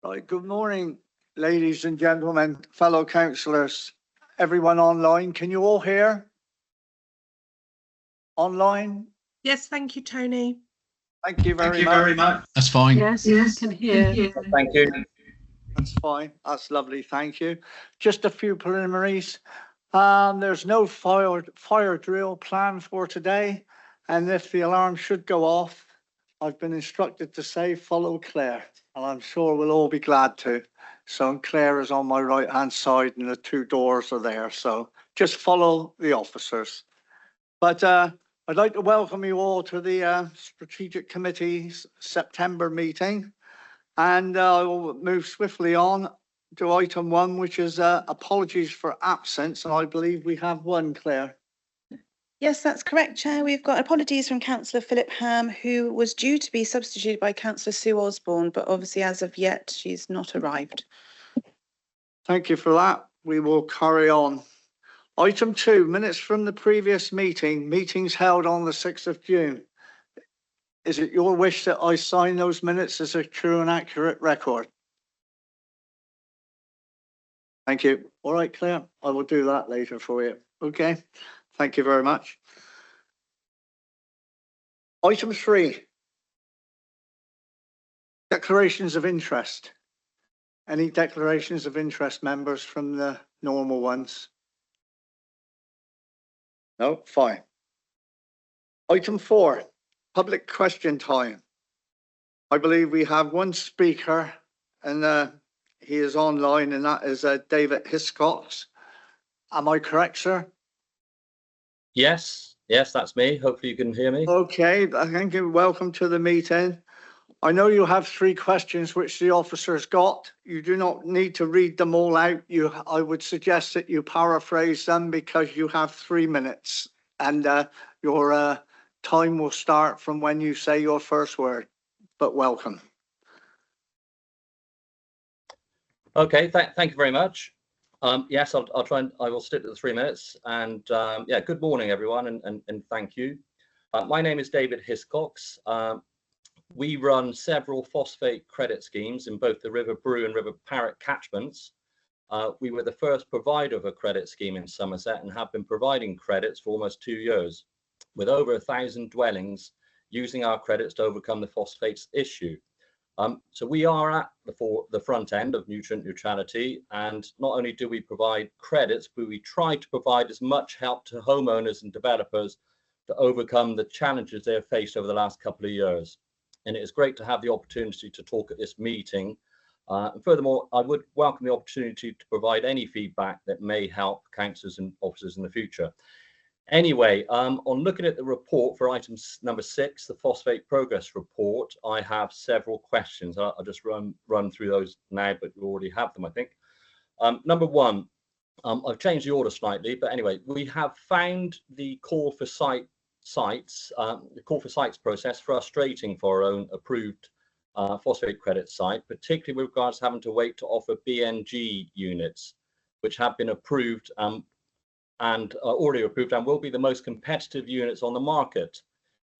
Right, good morning, ladies and gentlemen, fellow councillors, everyone online. Can you all hear? Online? Yes, thank you, Tony. Thank you very much. That's fine. Yes, can hear. Thank you. That's fine. That's lovely. Thank you. Just a few preliminaries. There's no fire drill planned for today. And if the alarm should go off, I've been instructed to say follow Claire, and I'm sure we'll all be glad to. So Claire is on my right hand side and the two doors are there. So just follow the officers. But I'd like to welcome you all to the Strategic Committee's September meeting. And I will move swiftly on to item 1, which is apologies for absence. And I believe we have one, Claire. Yes, that's correct, Chair. We've got apologies from Councillor Philip Ham, who was due to be substituted by Councillor Sue Osborne, but obviously as of yet, she's not arrived. Thank you for that. We will carry on. Item 2, minutes from the previous meetings held on the 6th of June. Is it your wish that I sign those minutes as a true and accurate record? Thank you. All right, Claire, I will do that later for you. Okay, thank you very much. Item 3, declarations of interest. Any declarations of interest, members, from the normal ones? No, fine. Item 4, public question time. I believe we have one speaker and he is online, and that is David Hiscox. Am I correct, sir? Yes, that's me. Hopefully you can hear me. Okay, thank you. Welcome to the meeting. I know you have 3 questions which the officers got. You do not need to read them all out. I would suggest that you paraphrase them because you have 3 minutes, and your time will start from when you say your first word. But welcome. Okay, thank you very much. Yes, I'll try and I will stick to the 3 minutes. And yeah, good morning, everyone, and thank you. My name is David Hiscox. We run several phosphate credit schemes in both the River Brue and River Parrett catchments. We were the first provider of a credit scheme in Somerset and have been providing credits for almost 2 years, with over 1,000 dwellings using our credits to overcome the phosphates issue. So we are at the front end of nutrient neutrality, and not only do we provide credits, but we try to provide as much help to homeowners and developers to overcome the challenges they have faced over the last couple of years. And it is great to have the opportunity to talk at this meeting. And furthermore, I would welcome the opportunity to provide any feedback that may help councillors and officers in the future. Anyway, on looking at the report for item number 6, the phosphate progress report, I have several questions. I'll just run through those now, but you already have them, I think. Number 1, I've changed the order slightly, but anyway, we have found the call for sites process frustrating for our own approved phosphate credit site, particularly with regards to having to wait to offer BNG units, which have been approved and already approved and will be the most competitive units on the market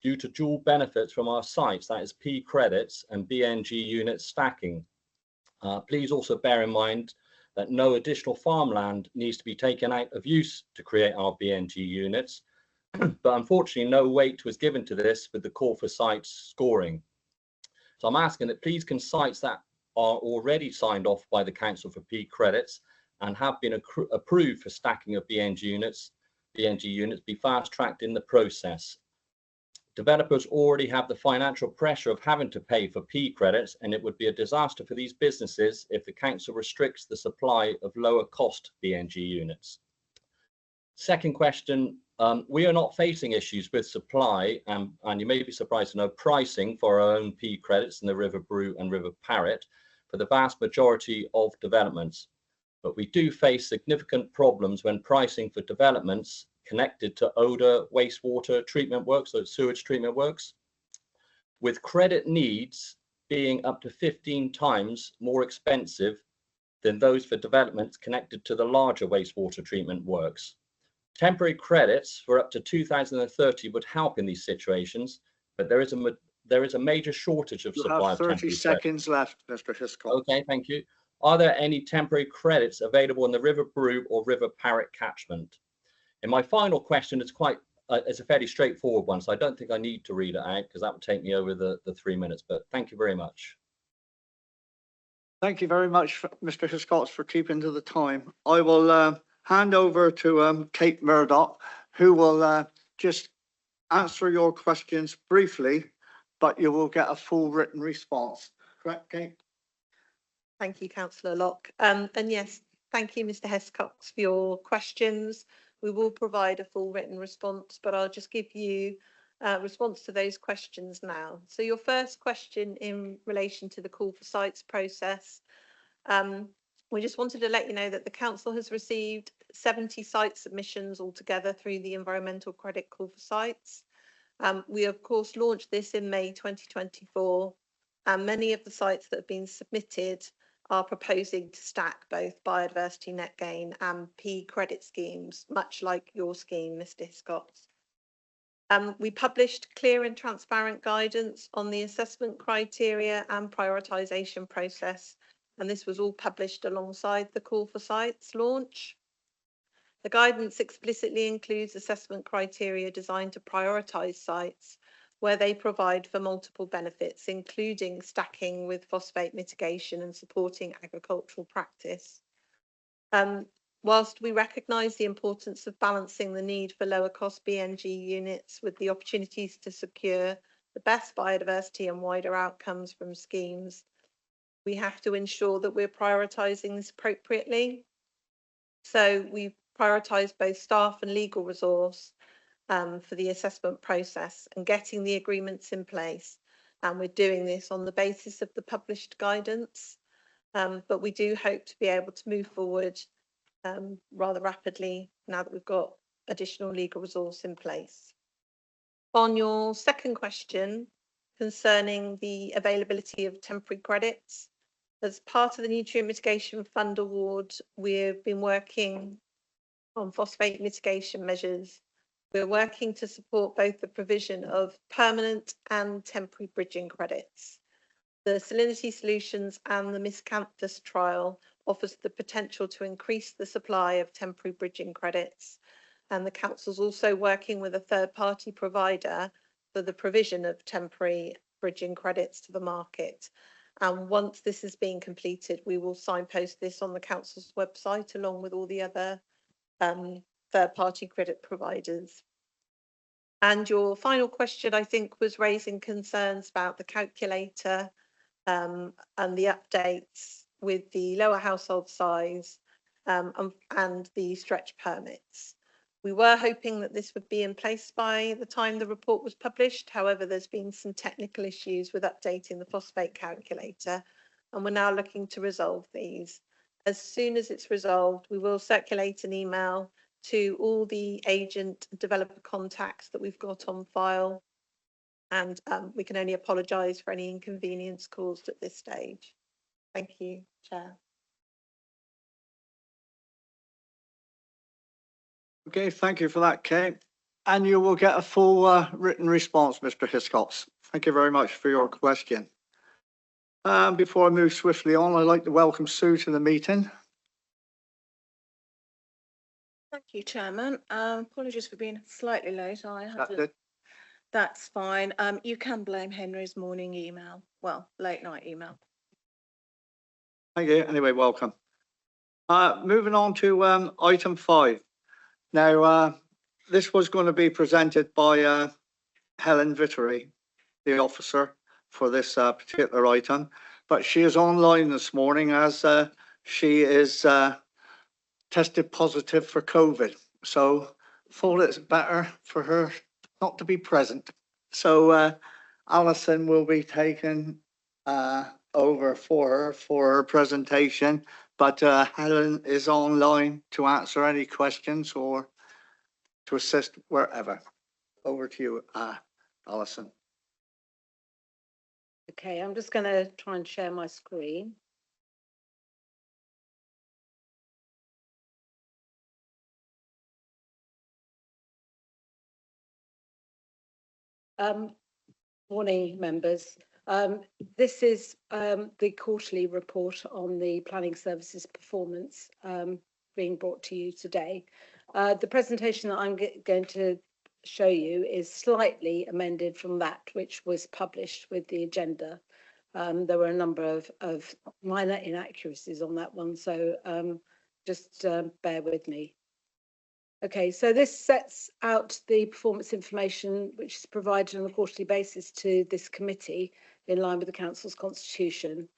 due to dual benefits from our sites, that is P credits and BNG units stacking. Please also bear in mind that no additional farmland needs to be taken out of use to create our BNG units, but unfortunately no weight was given to this with the call for sites scoring. So I'm asking that please can sites that are already signed off by the council for P credits and have been approved for stacking of BNG units be fast-tracked in the process. Developers already have the financial pressure of having to pay for P credits, and it would be a disaster for these businesses if the council restricts the supply of lower cost BNG units. Second question, we are not facing issues with supply, and you may be surprised to know pricing for our own P credits in the River Brue and River Parrett for the vast majority of developments. But we do face significant problems when pricing for developments connected to odour wastewater treatment works, so sewage treatment works, with credit needs being up to 15 times more expensive than those for developments connected to the larger wastewater treatment works. Temporary credits for up to 2030 would help in these situations, but there is there is a major shortage of You supply have of 30 temporary credit. seconds left, Mr. Hiscox. Okay, thank you. Are there any temporary credits available in the River Broom or River Parrett catchment? And my final question is it's a fairly straightforward one, so I don't think I need to read it out because that would take me over the 3 minutes, but thank you very much. Thank you very much, Mr. Hiscox, for keeping to the time. I will hand over to Kate Murdoch, who will just answer your questions briefly, but you will get a full written response. Correct, Kate? Thank you, Councillor Locke. And yes, thank you, Mr. Hiscox, for your questions. We will provide a full written response, but I'll just give you a response to those questions now. So your first question in relation to the call for sites process, we just wanted to let you know that the council has received 70 site submissions altogether through the environmental credit call for sites. We of course launched this in May 2024, and many of the sites that have been submitted are proposing to stack both biodiversity net gain and P credit schemes, much like your scheme, Mr. Hiscox. We published clear and transparent guidance on the assessment criteria and prioritisation process, and this was all published alongside the call for sites launch. The guidance explicitly includes assessment criteria designed to prioritise sites where they provide for multiple benefits, including stacking with phosphate mitigation and supporting agricultural practice. Whilst we recognise the importance of balancing the need for lower cost BNG units with the opportunities to secure the best biodiversity and wider outcomes from schemes, we have to ensure that we're prioritising this appropriately. So we prioritise both staff and legal resource for the assessment process and getting the agreements in place. And we're doing this on the basis of the published guidance. But we do hope to be able to move forward rather rapidly now that we've got additional legal resource in place. On your second question concerning the availability of temporary credits, as part of the Nutrient Mitigation Fund award, we've been working on phosphate mitigation measures. We're working to support both the provision of permanent and temporary bridging credits. The Salinity Solutions and the Miscanthus trial offers the potential to increase the supply of temporary bridging credits, and the council's also working with a third-party provider for the provision of temporary bridging credits to the market. And once this has been completed, we will signpost this on the council's website along with all the other third-party credit providers. And your final question, I think, was raising concerns about the calculator and the updates with the lower household size and the stretch permits. We were hoping that this would be in place by the time the report was published. However, there's been some technical issues with updating the phosphate calculator, and we're now looking to resolve these. As soon as it's resolved, we will circulate an email to all the agent developer contacts that we've got on file, and we can only apologise for any inconvenience caused at this stage. Thank you, Chair. Okay, thank you for that, Kate. And you will get a full written response, Mr. Hiscox. Thank you very much for your question. Before I move swiftly on, I'd like to welcome Sue to the meeting. Thank you, Chairman. Apologies for being slightly late. That's fine. You can blame Henry's morning email. Well, late night email. Thank you. Anyway, welcome. Moving on to item 5. Now, this was going to be presented by Helen Vittery, the officer for this particular item, but she is online this morning as she is tested positive for COVID. So thought it's better for her not to be present. So Alison will be taking over for her presentation, but Helen is online to answer any questions or to assist wherever. Over to you, Alison. Okay, I'm just going to try and share my screen. Morning, members. This is the quarterly report on the planning services performance being brought to you today. The presentation that I'm going to show you is slightly amended from that which was published with the agenda. There were a number of minor inaccuracies on that one, so just bear with me. Okay, so this sets out the performance information which is provided on a quarterly basis to this committee in line with the council's constitution,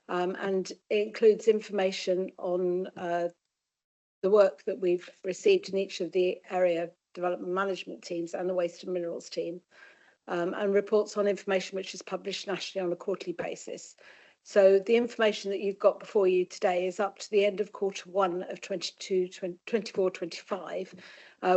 and it includes information on the work that we've received in each of the area development management teams and the waste and minerals team, and reports on information which is published nationally on a quarterly basis. So the information that you've got before you today is up to the end of Q1 of 24-25,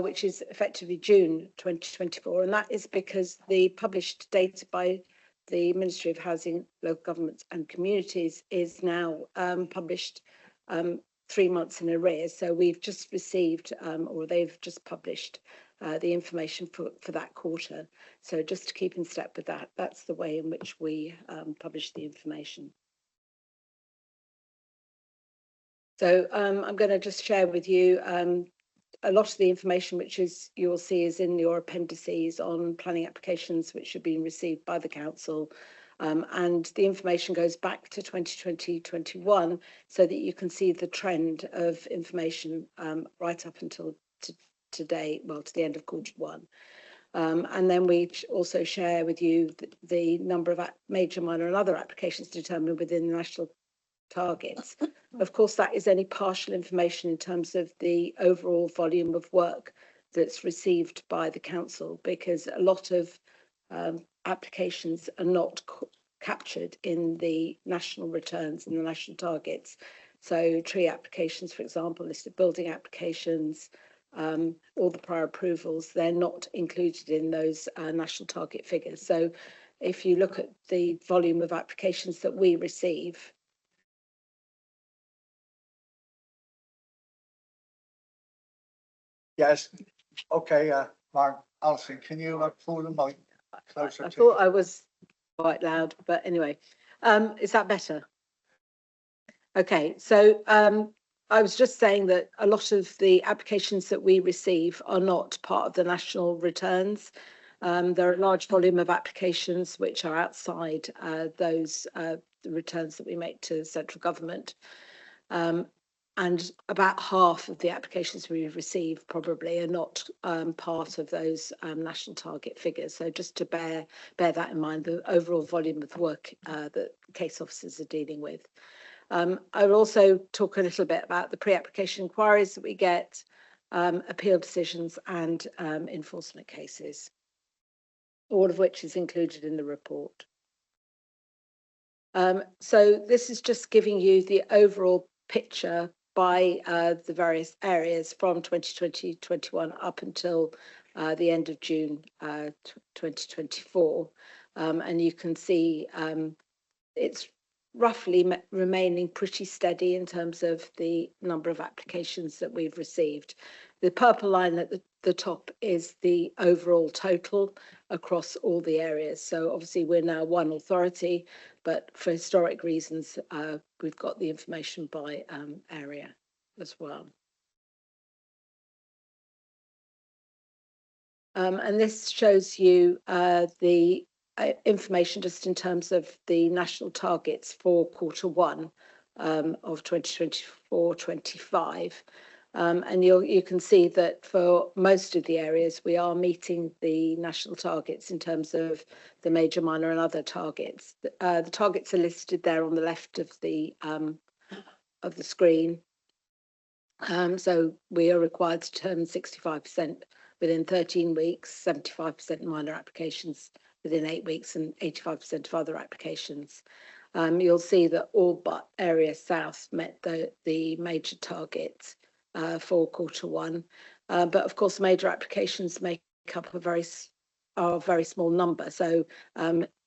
which is effectively June 2024. And that is because the published data by the Ministry of Housing, Local Government and Communities is now published 3 months in arrears. So we've just received, or they've just published the information for that quarter. So just to keep in step with that, that's the way in which we publish the information. So I'm going to just share with you a lot of the information which you'll see is in your appendices on planning applications which have been received by the council. And the information goes back to 2020-21 so that you can see the trend of information right up until today, well, to the end of Q1. And then we also share with you the number of major, minor and other applications determined within the national targets. Of course, that is only partial information in terms of the overall volume of work that's received by the council, because a lot of applications are not captured in the national returns and the national targets. So tree applications, for example, listed building applications, all the prior approvals, they're not included in those national target figures. So if you look at the volume of applications that we receive, Yes. Okay, Mark, Alison, can you pull the mic closer I to thought I was quite loud, but anyway, is that better? Okay, so I was just saying that a lot of the applications that we receive are not part of the national returns. There are a large volume of applications which are outside those the returns that we make to central government. And about half of the applications we receive probably are not part of those national target figures. So just to bear that in mind, the overall volume of work that case officers are dealing with. I will also talk a little bit about the pre-application inquiries that we get, appeal decisions and enforcement cases, all of which is included in the report. So this is just giving you the overall picture by the various areas from 2020-21 up until the end of June 2024. And you can see it's roughly remaining pretty steady in terms of the number of applications that we've received. The purple line at the top is the overall total across all the areas. So obviously we're now one authority, but for historic reasons, we've got the information by area as well. And this shows you the information just in terms of the national targets for Q1 of 2024-25. And you can see that for most of the areas, we are meeting the national targets in terms of the major, minor and other targets. The targets are listed there on the left of the screen. So we are required to determine 65% within 13 weeks, 75% minor applications within 8 weeks and 85% of other applications. You'll see that all but Area South met the major targets for Q1. But of course, major applications make up a very small number. So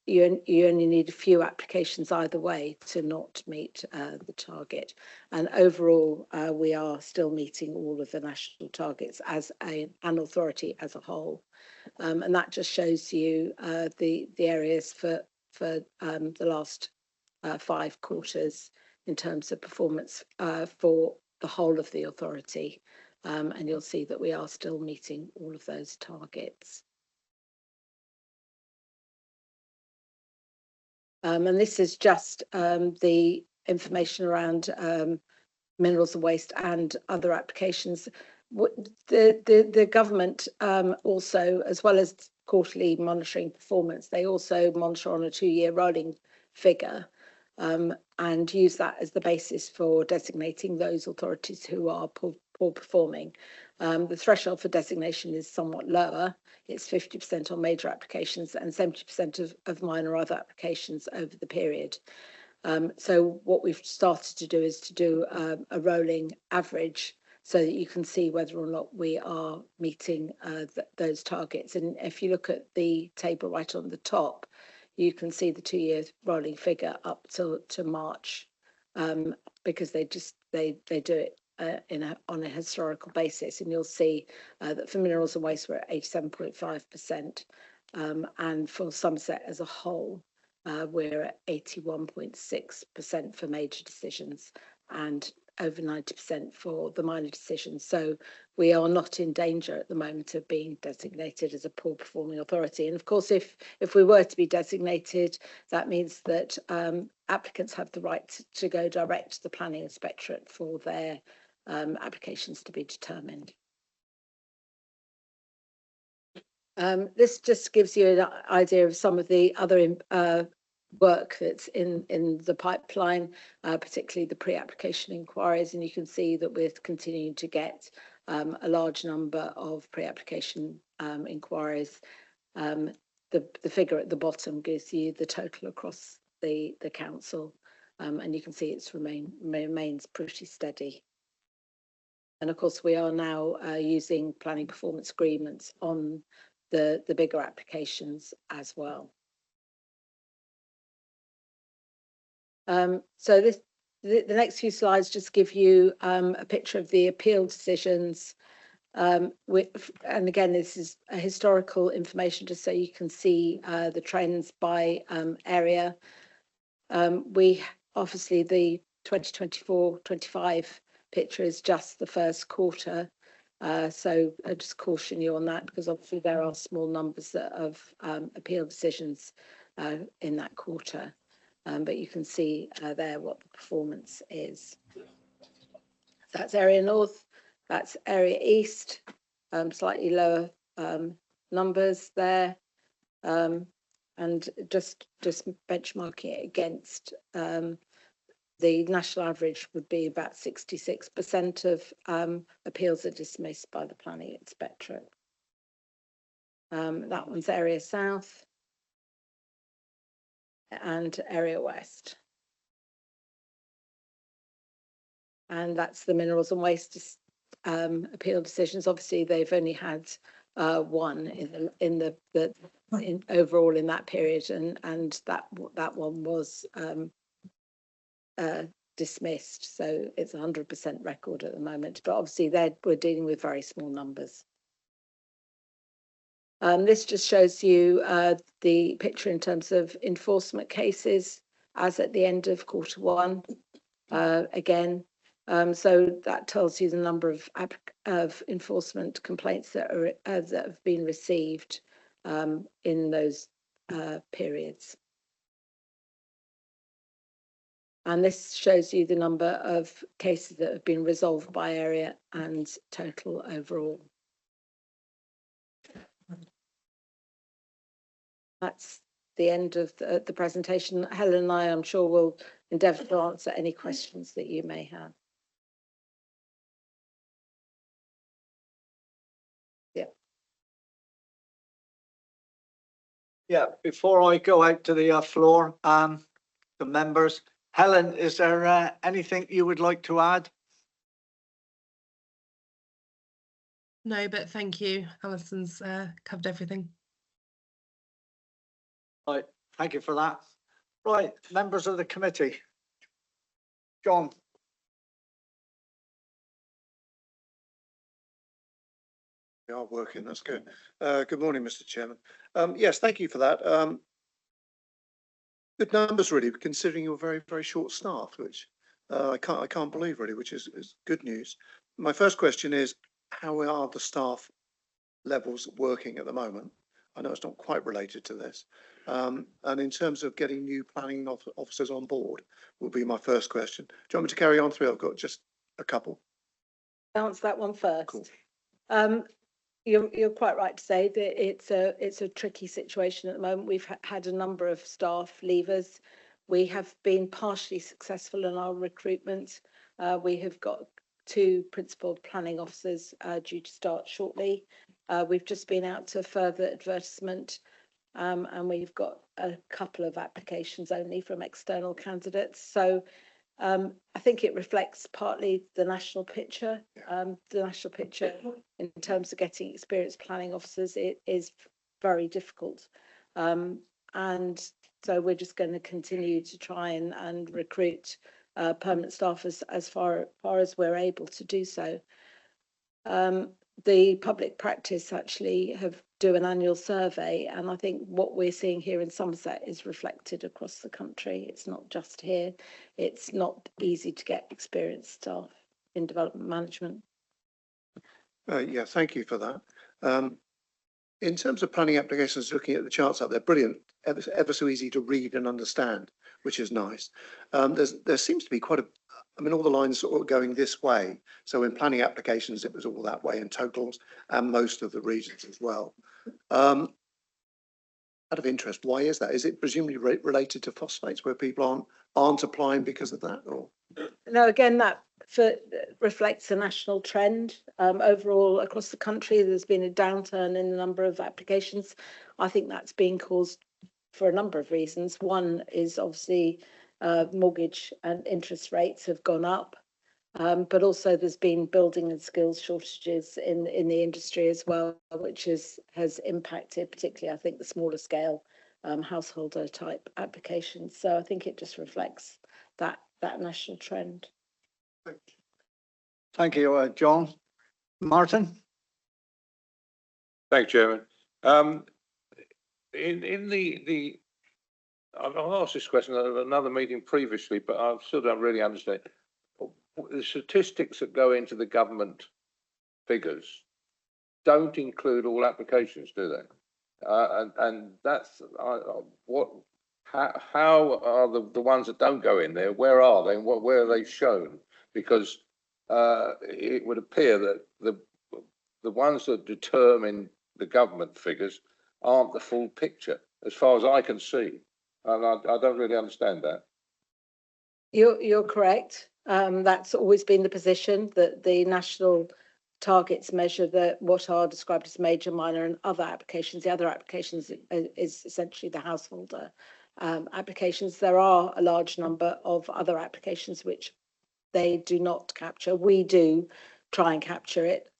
you only need a few applications either way to not meet the target. And overall, we are still meeting all of the national targets as an authority as a whole. And that just shows you the areas for the last 5 quarters in terms of performance for the whole of the authority. And you'll see that we are still meeting all of those targets. And this is just the information around minerals and waste and other applications. The government also, as well as quarterly monitoring performance, they also monitor on a 2-year rolling figure and use that as the basis for designating those authorities who are poor performing. The threshold for designation is somewhat lower. It's 50% on major applications and 70% of minor other applications over the period. So what we've started to do is to do a rolling average so that you can see whether or not we are meeting those targets. And if you look at the table right on the top, you can see the 2-year rolling figure up to March, because they do it on a historical basis, and you'll see that for minerals and waste we're at 87.5%, and for Somerset as a whole we're at 81.6% for major decisions and over 90% for the minor decisions. So we are not in danger at the moment of being designated as a poor performing authority. And of course, if we were to be designated, that means that applicants have the right to go direct to the Planning Inspectorate for their applications to be determined. This just gives you an idea of some of the other work that's in the pipeline, particularly the pre-application inquiries, and you can see that we're continuing to get a large number of pre-application inquiries. The figure at the bottom gives you the total across the council, and you can see it's remains pretty steady. And of course, we are now using planning performance agreements on the bigger applications as well. So the next few slides just give you a picture of the appeal decisions. And again, this is a historical information just so you can see the trends by area. We obviously the 2024-25 picture is just the first quarter. So I just caution you on that, because obviously there are small numbers of appeal decisions in that quarter. But you can see there what the performance is. That's area north, that's area east, slightly lower numbers there. And just benchmarking it against the national average would be about 66% of appeals are dismissed by the Planning Inspectorate. That one's area south and area west. And that's the minerals and waste appeal decisions. Obviously, they've only had one in overall in that period, and that one was dismissed. So it's 100% record at the moment. But obviously, we're dealing with very small numbers. This just shows you the picture in terms of enforcement cases as at the end of Q1. Again, so that tells you the number of enforcement complaints that have been received in those periods. And this shows you the number of cases that have been resolved by area and total overall. That's the end of the presentation. Helen and I'm sure, will endeavour to answer any questions that you may have. Yeah, before I go out to the floor, the members, Helen, is there anything you would like to add? No, but thank you. Alison's covered everything. Right, Thank you for that. Right, members of the committee. John. We are working, that's good. Good morning, Mr. Chairman. Yes, thank you for that. Good numbers, really, considering you're very, very short staffed, which I can't believe, really, which is good news. My first question is, how are the staff levels working at the moment? I know it's not quite related to this. And in terms of getting new planning officers on board, will be my first question. Do you want me to carry on through? I've got just a couple. Answer that one first. Cool. You're quite right to say that it's a tricky situation at the moment. We've had a number of staff leavers. We have been partially successful in our recruitment. We have got 2 principal planning officers due to start shortly. We've just been out to further advertisement, and we've got a couple of applications only from external candidates. So I think it reflects partly the national picture. The national picture in terms of getting experienced planning officers, it is very difficult. And so we're just going to continue to try and recruit permanent staff as far as we're able to do so. The public practice actually do an annual survey, and I think what we're seeing here in Somerset is reflected across the country. It's not just here. It's not easy to get experienced staff in development management. Yeah, thank you for that. In terms of planning applications, looking at the charts up there, brilliant, ever so easy to read and understand, which is nice. There seems to be quite all the lines sort of going this way. So in planning applications, it was all that way in totals and most of the regions as well. Out of interest, why is that? Is it presumably related to phosphates where people aren't applying because of that? Or no, again, that reflects a national trend. Overall, across the country, there's been a downturn in the number of applications. I think that's being caused for a number of reasons. One is obviously mortgage and interest rates have gone up, but also there's been building and skills shortages in the industry as well, which has impacted particularly, I think, the smaller scale householder type applications. So I think it just reflects that national trend. Thank you, John. Martin. Thank you, Chairman. I've asked this question at another meeting previously, but I still don't really understand. The statistics that go into the government figures don't include all applications, do they? And that's how are the ones that don't go in there? Where are they? And where are they shown? Because it would appear that the ones that determine the government figures aren't the full picture, as far as I can see. And I don't really understand that. You're correct. That's always been the position, that the national targets measure what are described as major, minor and other applications. The other applications is essentially the householder applications. There are a large number of other applications which they do not capture. We do try and capture it.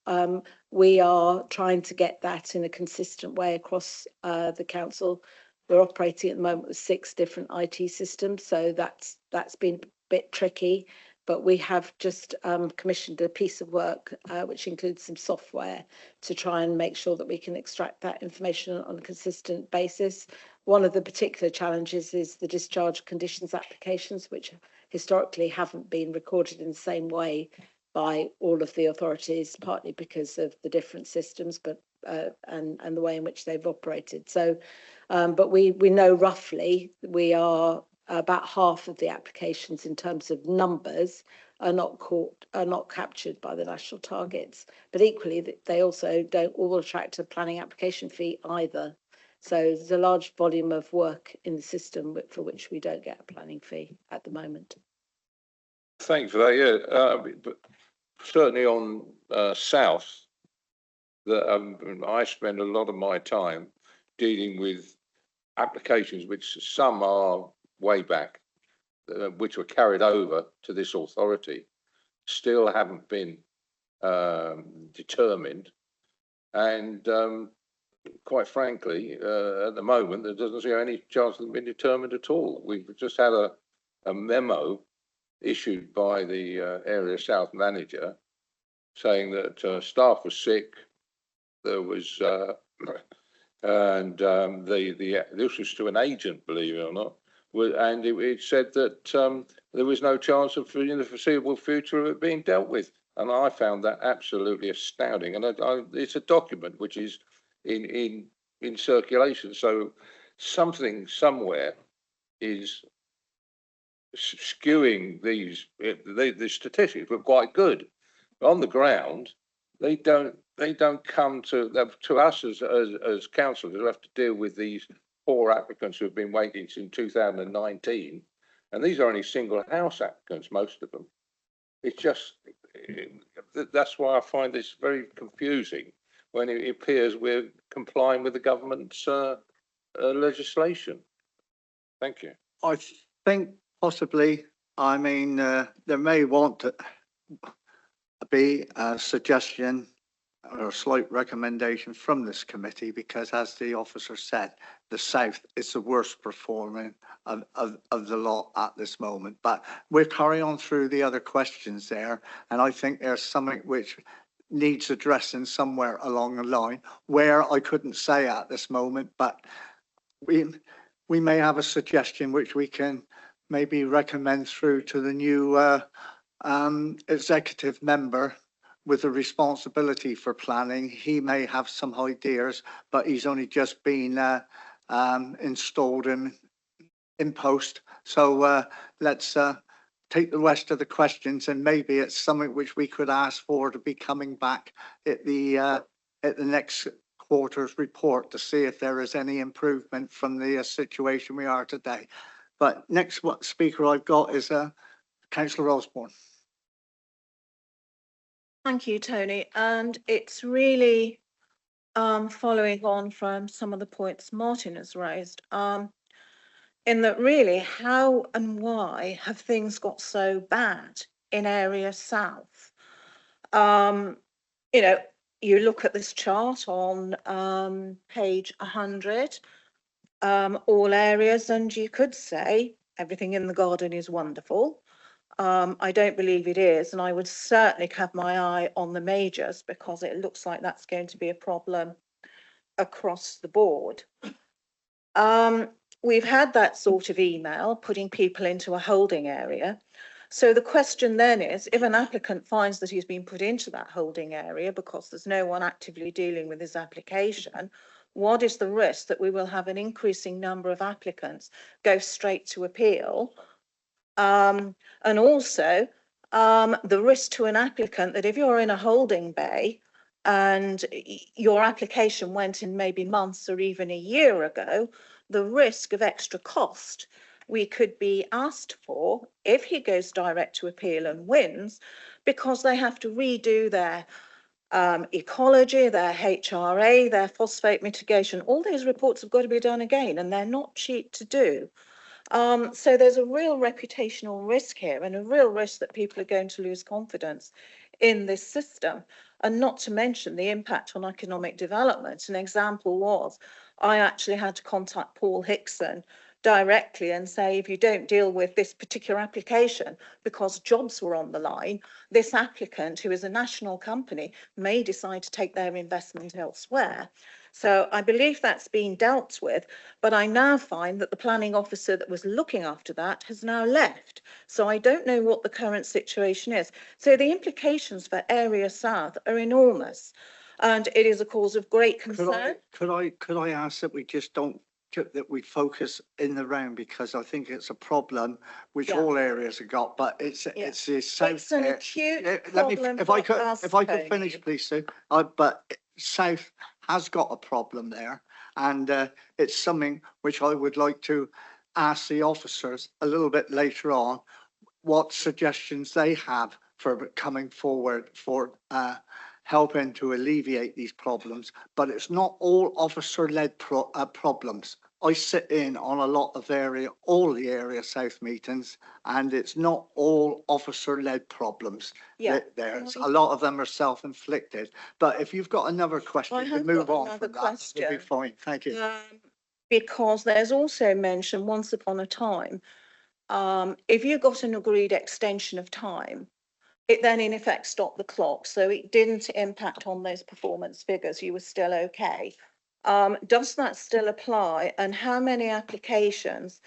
We are trying to get that in a consistent way across the council. We're operating at the moment with 6 different IT systems, so that's been a bit tricky. But we have just commissioned a piece of work which includes some software to try and make sure that we can extract that information on a consistent basis. One of the particular challenges is the discharge conditions applications, which historically haven't been recorded in the same way by all of the authorities, partly because of the different systems, but and the way in which they've operated. So, but we know roughly we are about half of the applications in terms of numbers are not captured by the national targets. But equally, they also don't all attract a planning application fee either. So there's a large volume of work in the system for which we don't get a planning fee at the moment. Thank you for that. Yeah, but certainly on South, I spend a lot of my time dealing with applications which some are way back, which were carried over to this authority, still haven't been determined, and quite frankly, at the moment, there doesn't seem any chance of them being determined at all. We've just had a memo issued by the Area South manager saying that staff was sick. There was, this was to an agent, believe it or not, and it said that there was no chance of, in the foreseeable future, of it being dealt with. And I found that absolutely astounding. And it's a document which is in circulation. So something somewhere is skewing these. The statistics were quite good. On the ground, they don't come to us as councillors who have to deal with these poor applicants who have been waiting since 2019, and these are only single house applicants, most of them. It's just, that's why I find this very confusing when it appears we're complying with the government's legislation. Thank you. I think possibly, I mean, there may want to be a suggestion or a slight recommendation from this committee, because as the officer said, the South is the worst performing of the lot at this moment. But we'll carry on through the other questions there, and I think there's something which needs addressing somewhere along the line, where I couldn't say at this moment, but we may have a suggestion which we can maybe recommend through to the new executive member with the responsibility for planning. He may have some ideas, but he's only just been installed in post. So let's take the rest of the questions, and maybe it's something which we could ask for to be coming back at the next quarter's report to see if there is any improvement from the situation we are today. But next speaker I've got is Councillor Osborne. Thank you, Tony. And it's really following on from some of the points Martin has raised, in that really how and why have things got so bad in Area South? You know, you look at this chart on page 100, all areas, and you could say everything in the garden is wonderful. I don't believe it is, and I would certainly have my eye on the majors, because it looks like that's going to be a problem across the board. We've had that sort of email putting people into a holding area. So the question then is, if an applicant finds that he's been put into that holding area because there's no one actively dealing with his application, what is the risk that we will have an increasing number of applicants go straight to appeal? And also the risk to an applicant that if you're in a holding bay and your application went in maybe months or even a year ago, the risk of extra cost we could be asked for if he goes direct to appeal and wins, because they have to redo their ecology, their HRA, their phosphate mitigation. All these reports have got to be done again, and they're not cheap to do. So there's a real reputational risk here, and a real risk that people are going to lose confidence in this system, and not to mention the impact on economic development. An example was, I actually had to contact Paul Hickson directly and say, if you don't deal with this particular application because jobs were on the line, this applicant, who is a national company, may decide to take their investment elsewhere. So I believe that's been dealt with, but I now find that the planning officer that was looking after that has now left. So I don't know what the current situation is. So the implications for Area South are enormous, and it is a cause of great concern. Could I ask that we just don't, that we focus in the round, because I think it's a problem which all areas have got, but it's the South. It's an acute problem. If I could finish, please, Sue. But South has got a problem there, and it's something which I would like to ask the officers a little bit later on, what suggestions they have for coming forward for helping to alleviate these problems. But it's not all officer-led problems. I sit in on a lot of all the area south meetings, and it's not all officer-led problems. Yeah. There's a lot of them are self-inflicted. But if you've got another question, to have move got on another from that, that'll be question. fine. Thank you. Because there's also mentioned once upon a time, if you got an agreed extension of time, it then in effect stopped the clock. So it didn't impact on those performance figures. You were still okay. Does that still apply? And how many applications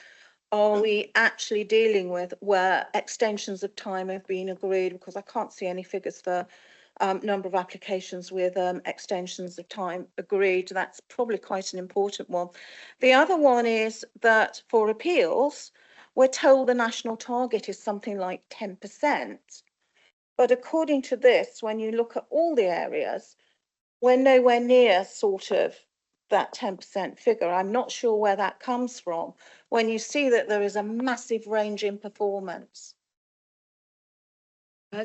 are we actually dealing with where extensions of time have been agreed? Because I can't see any figures for number of applications with extensions of time agreed. That's probably quite an important one. The other one is that for appeals, we're told the national target is something like 10%. But according to this, when you look at all the areas, we're nowhere near sort of that 10% figure. I'm not sure where that comes from when you see that there is a massive range in performance.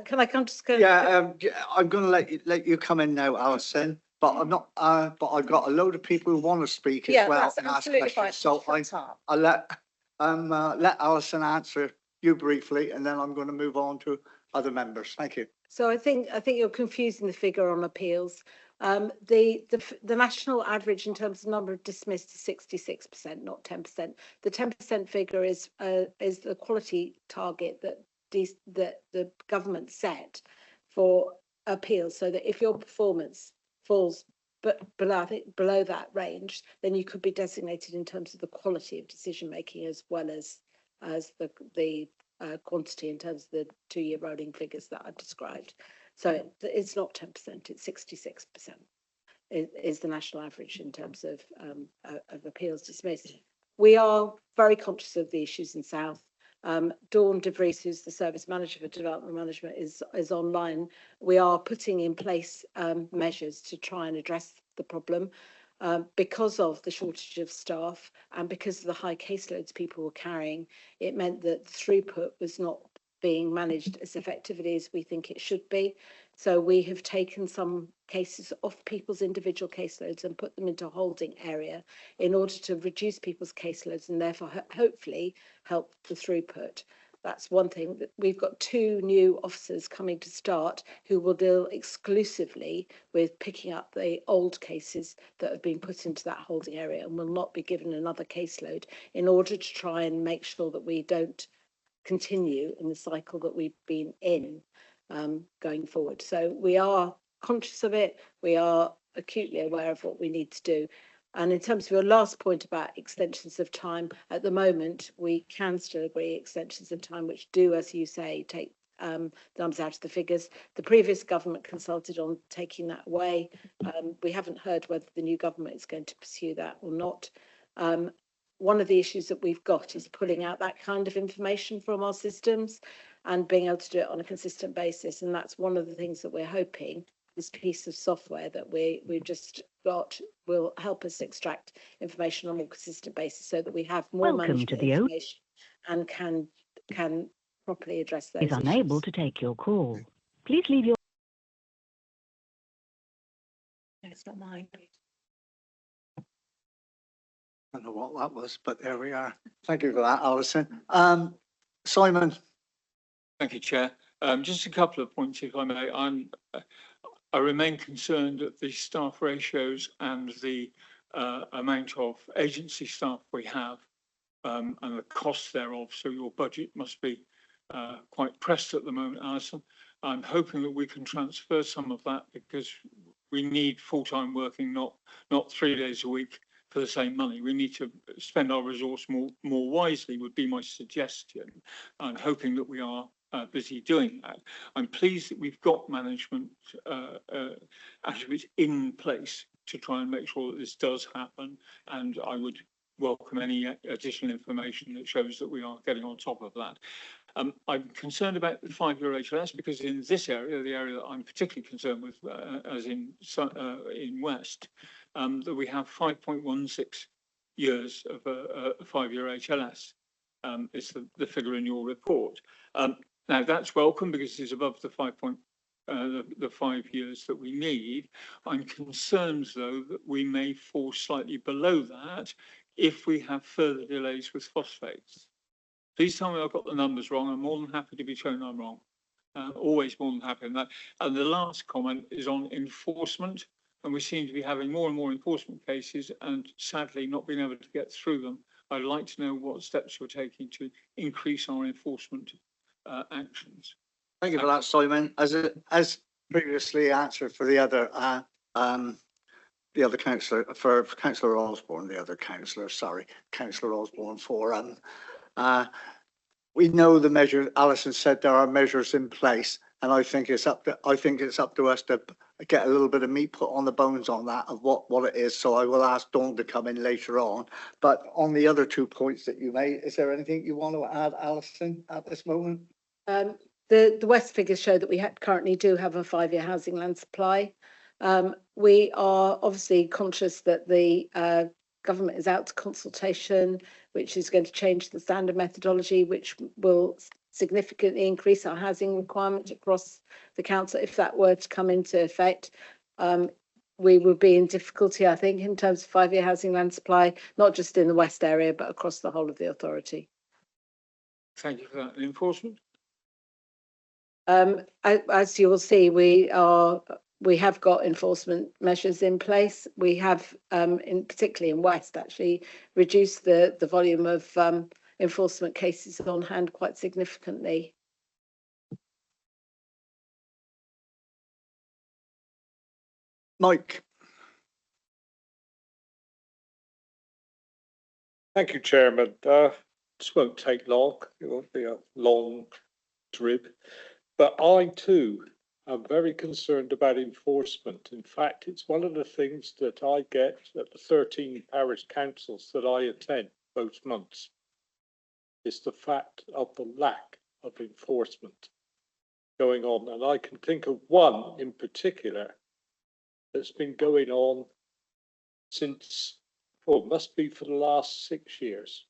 Can I come to? Yeah, I'm going to let you come in now, Alison. But I'm not. But I've got a load of people who want to speak as well That's and ask absolutely fine. questions. So I'll let Alison answer you briefly, and then I'm going to move on to other members. Thank you. So I think you're confusing the figure on appeals. The national average in terms of number of dismissed is 66%, not 10%. The 10% figure is the quality target that the government set for appeals, so that if your performance falls below that range, then you could be designated in terms of the quality of decision making as well as the quantity in terms of the 2-year rolling figures that I've described. So it's not 10%, it's 66% is the national average in terms of appeals dismissed. We are very conscious of the issues in South. Dawn de Vries, who's the service manager for development management, is online. We are putting in place measures to try and address the problem. Because of the shortage of staff and because of the high caseloads people were carrying, it meant that throughput was not being managed as effectively as we think it should be. So we have taken some cases off people's individual caseloads and put them into a holding area in order to reduce people's caseloads and therefore hopefully help the throughput. That's one thing. We've got 2 new officers coming to start who will deal exclusively with picking up the old cases that have been put into that holding area and will not be given another caseload in order to try and make sure that we don't continue in the cycle that we've been in going forward. So we are conscious of it. We are acutely aware of what we need to do. And in terms of your last point about extensions of time, at the moment, we can still agree extensions of time, which do, as you say, take numbers out of the figures. The previous government consulted on taking that away. We haven't heard whether the new government is going to pursue that or not. One of the issues that we've got is pulling out that kind of information from our systems and being able to do it on a consistent basis. And that's one of the things that we're hoping this piece of software that we've just got will help us extract information on a more consistent basis so that we have more management information and can properly address those issues. Unable to take your call. Please leave your... No, it's not mine. I don't know what that was, but there we are. Thank you for that, Alison. Simon. Thank you, Chair. Just a couple of points, if I may. I remain concerned at the staff ratios and the amount of agency staff we have and the costs thereof. So your budget must be quite pressed at the moment, Alison. I'm hoping that we can transfer some of that because we need full-time working, not 3 days a week for the same money. We need to spend our resource more wisely would be my suggestion. I'm hoping that we are busy doing that. I'm pleased that we've got management attributes in place to try and make sure that this does happen, and I would welcome any additional information that shows that we are getting on top of that. I'm concerned about the 5-year HLS because in this area, the area that I'm particularly concerned with, as in West, that we have 5.16 years of a 5-year HLS. It's the figure in your report. Now that's welcome because it's above the 5 years that we need. I'm concerned though that we may fall slightly below that, if we have further delays with phosphates. Please tell me I've got the numbers wrong. I'm more than happy to be shown I'm wrong. Always more than happy in that. And the last comment is on enforcement. And we seem to be having more and more enforcement cases and sadly not being able to get through them. I'd like to know what steps you're taking to increase our enforcement actions. Thank you for that, Simon. As previously answered for the other councillor, for Councillor Osborne, Councillor Osborne for we know the measure. Alison said there are measures in place, and I think it's up to us to get a little bit of meat put on the bones on that of what it is. So I will ask Dawn to come in later on. But on the other 2 points that you made, is there anything you want to add, Alison, at this moment? The West figures show that we currently do have a 5-year housing land supply. We are obviously conscious that the government is out to consultation, which is going to change the standard methodology, which will significantly increase our housing requirement across the council. If that were to come into effect, we would be in difficulty, I think, in terms of 5-year housing land supply, not just in the West area, but across the whole of the authority. Thank you for that. Enforcement? As you will see, we have got enforcement measures in place. We have, particularly in West, actually reduced the volume of enforcement cases on hand quite significantly. Mike. Thank you, Chairman. This won't take long. It won't be a long drib, but I too am very concerned about enforcement. In fact, it's one of the things that I get at the 13 parish councils that I attend most months. It's the fact of the lack of enforcement going on. And I can think of one in particular that's been going on since, must be for the last 6 years,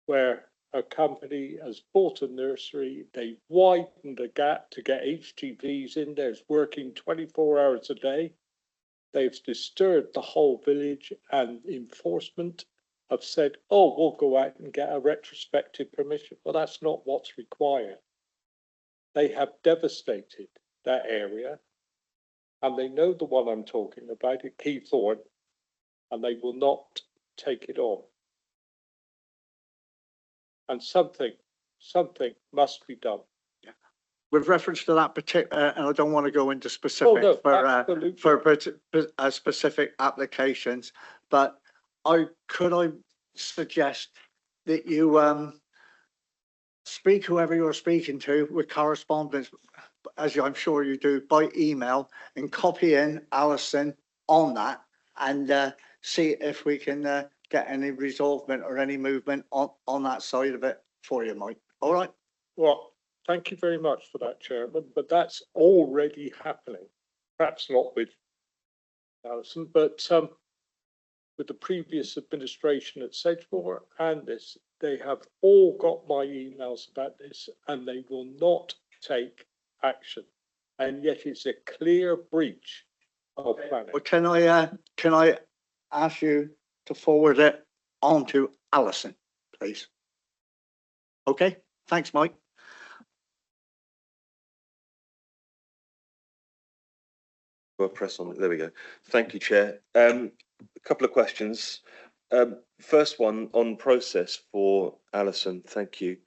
where a company has bought a nursery, they widened the gap to get HGVs in there, it's working 24 hours a day. They've disturbed the whole village, and enforcement have said, oh, we'll go out and get a retrospective permission. Well, that's not what's required. They have devastated that area, and they know the one I'm talking about at Keythorne, and they will not take it on. And something must be done. Yeah. With reference to that particular, and I don't want to go into specific for specific applications, but I suggest that you speak whoever you're speaking to with correspondence, as I'm sure you do, by email, and copy in Alison on that, and see if we can get any resolvement or any movement on that side of it for you, Mike. All right. Well, thank you very much for that, Chairman, but that's already happening. Perhaps not with Alison, but with the previous administration at Sedgemoor and this, they have all got my emails about this, and they will not take action. And yet it's a clear breach of planning. Well, can I ask you to forward it on to Alison, please? Okay, thanks, Mike. Well, press on. There we go. Thank you, Chair. A couple of questions. First one on process for Alison. Thank you.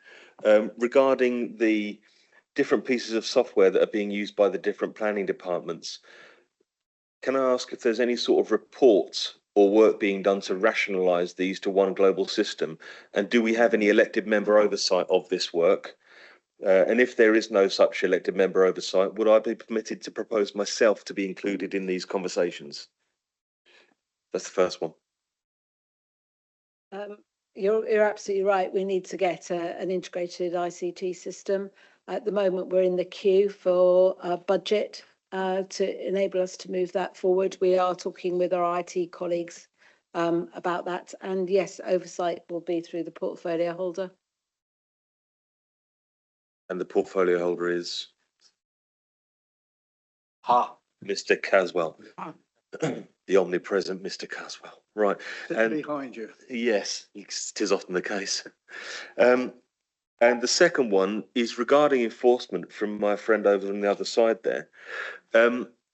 Regarding the different pieces of software that are being used by the different planning departments, can I ask if there's any sort of reports or work being done to rationalise these to one global system? And do we have any elected member oversight of this work? And if there is no such elected member oversight, would I be permitted to propose myself to be included in these conversations? That's the first one. You're absolutely right. We need to get an integrated ICT system. At the moment, we're in the queue for a budget to enable us to move that forward. We are talking with our IT colleagues about that. And yes, oversight will be through the portfolio holder. And the portfolio holder is Mr. Caswell. the omnipresent Mr. Caswell. Right. Sitting And behind you. yes, it is often the case. And the second one is regarding enforcement from my friend over on the other side there.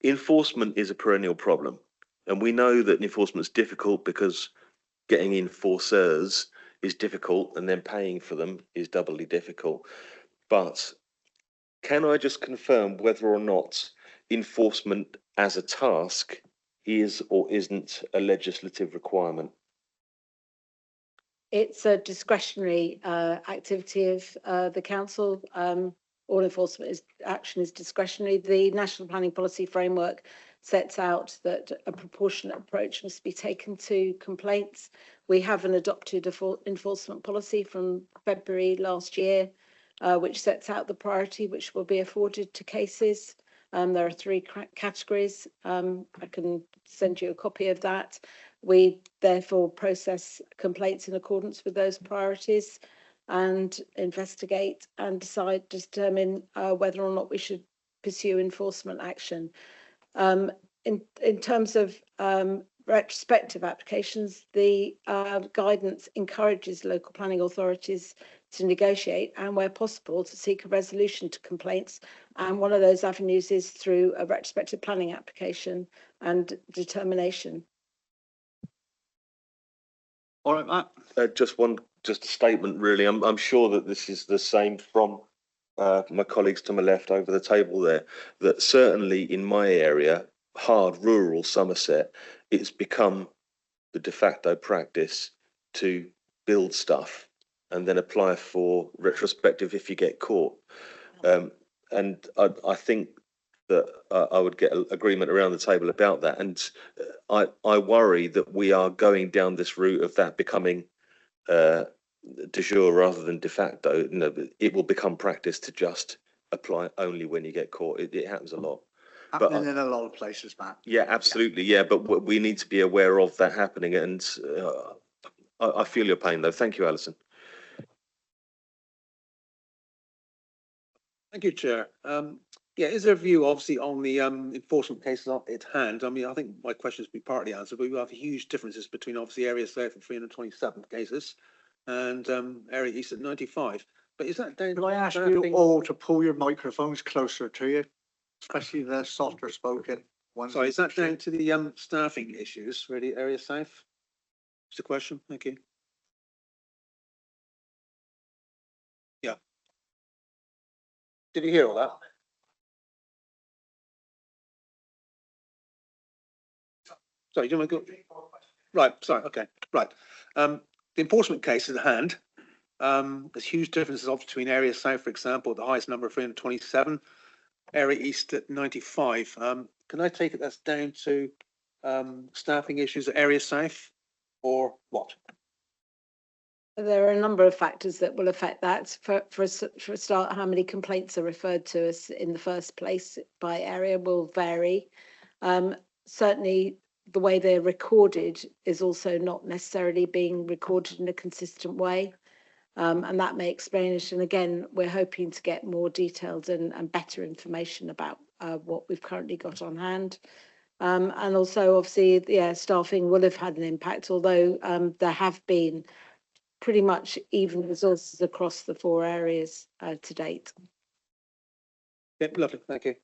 Enforcement is a perennial problem. And we know that enforcement is difficult because getting enforcers is difficult and then paying for them is doubly difficult. But can I just confirm whether or not enforcement as a task is or isn't a legislative requirement? It's a discretionary activity of the council. All enforcement action is discretionary. The National Planning Policy Framework sets out that a proportionate approach must be taken to complaints. We have an adopted enforcement policy from February last year, which sets out the priority which will be afforded to cases. There are three categories. I can send you a copy of that. We therefore process complaints in accordance with those priorities and investigate and determine whether or not we should pursue enforcement action. In terms of retrospective applications, the guidance encourages local planning authorities to negotiate and, where possible, to seek a resolution to complaints. And one of those avenues is through a retrospective planning application and determination. All right, Matt. Just a statement, really. I'm sure that this is the same from my colleagues to my left over the table there, that certainly in my area, hard rural Somerset, it's become the de facto practice to build stuff and then apply for retrospective if you get caught. And I think that I would get agreement around the table about that. And I worry that we are going down this route of that becoming de jure rather than de facto. You know, it will become practice to just apply only when you get caught. It happens a lot. Happening in a lot of places, Matt. Yeah, absolutely. Yeah, but we need to be aware of that happening. And I feel your pain, though. Thank you, Alison. Thank you, Chair. Yeah, is there a view, obviously, on the enforcement cases at hand? I mean, I think my question has been partly answered, but we have huge differences between, obviously, Area South at 327 cases and Area East at 95. But is that down? Could I ask you all to pull your microphones closer to you, especially the softer spoken ones? Sorry, is that down to the staffing issues, really, Area South? Just a question. Thank you. Yeah. Did you hear all that? Sorry, do you want to go? Right, sorry, okay, right. The enforcement case at hand, there's huge differences between Area South, for example, the highest number of 327, Area East at 95. Can I take it that's down to staffing issues at Area South or what? There are a number of factors that will affect that. For a start, how many complaints are referred to us in the first place by area will vary. Certainly, the way they're recorded is also not necessarily being recorded in a consistent way. And that may explain it. And again, we're hoping to get more detailed and better information about what we've currently got on hand. And also, obviously, yeah, staffing will have had an impact, although there have been pretty much even resources across the four areas to date. Yeah, lovely, thank you.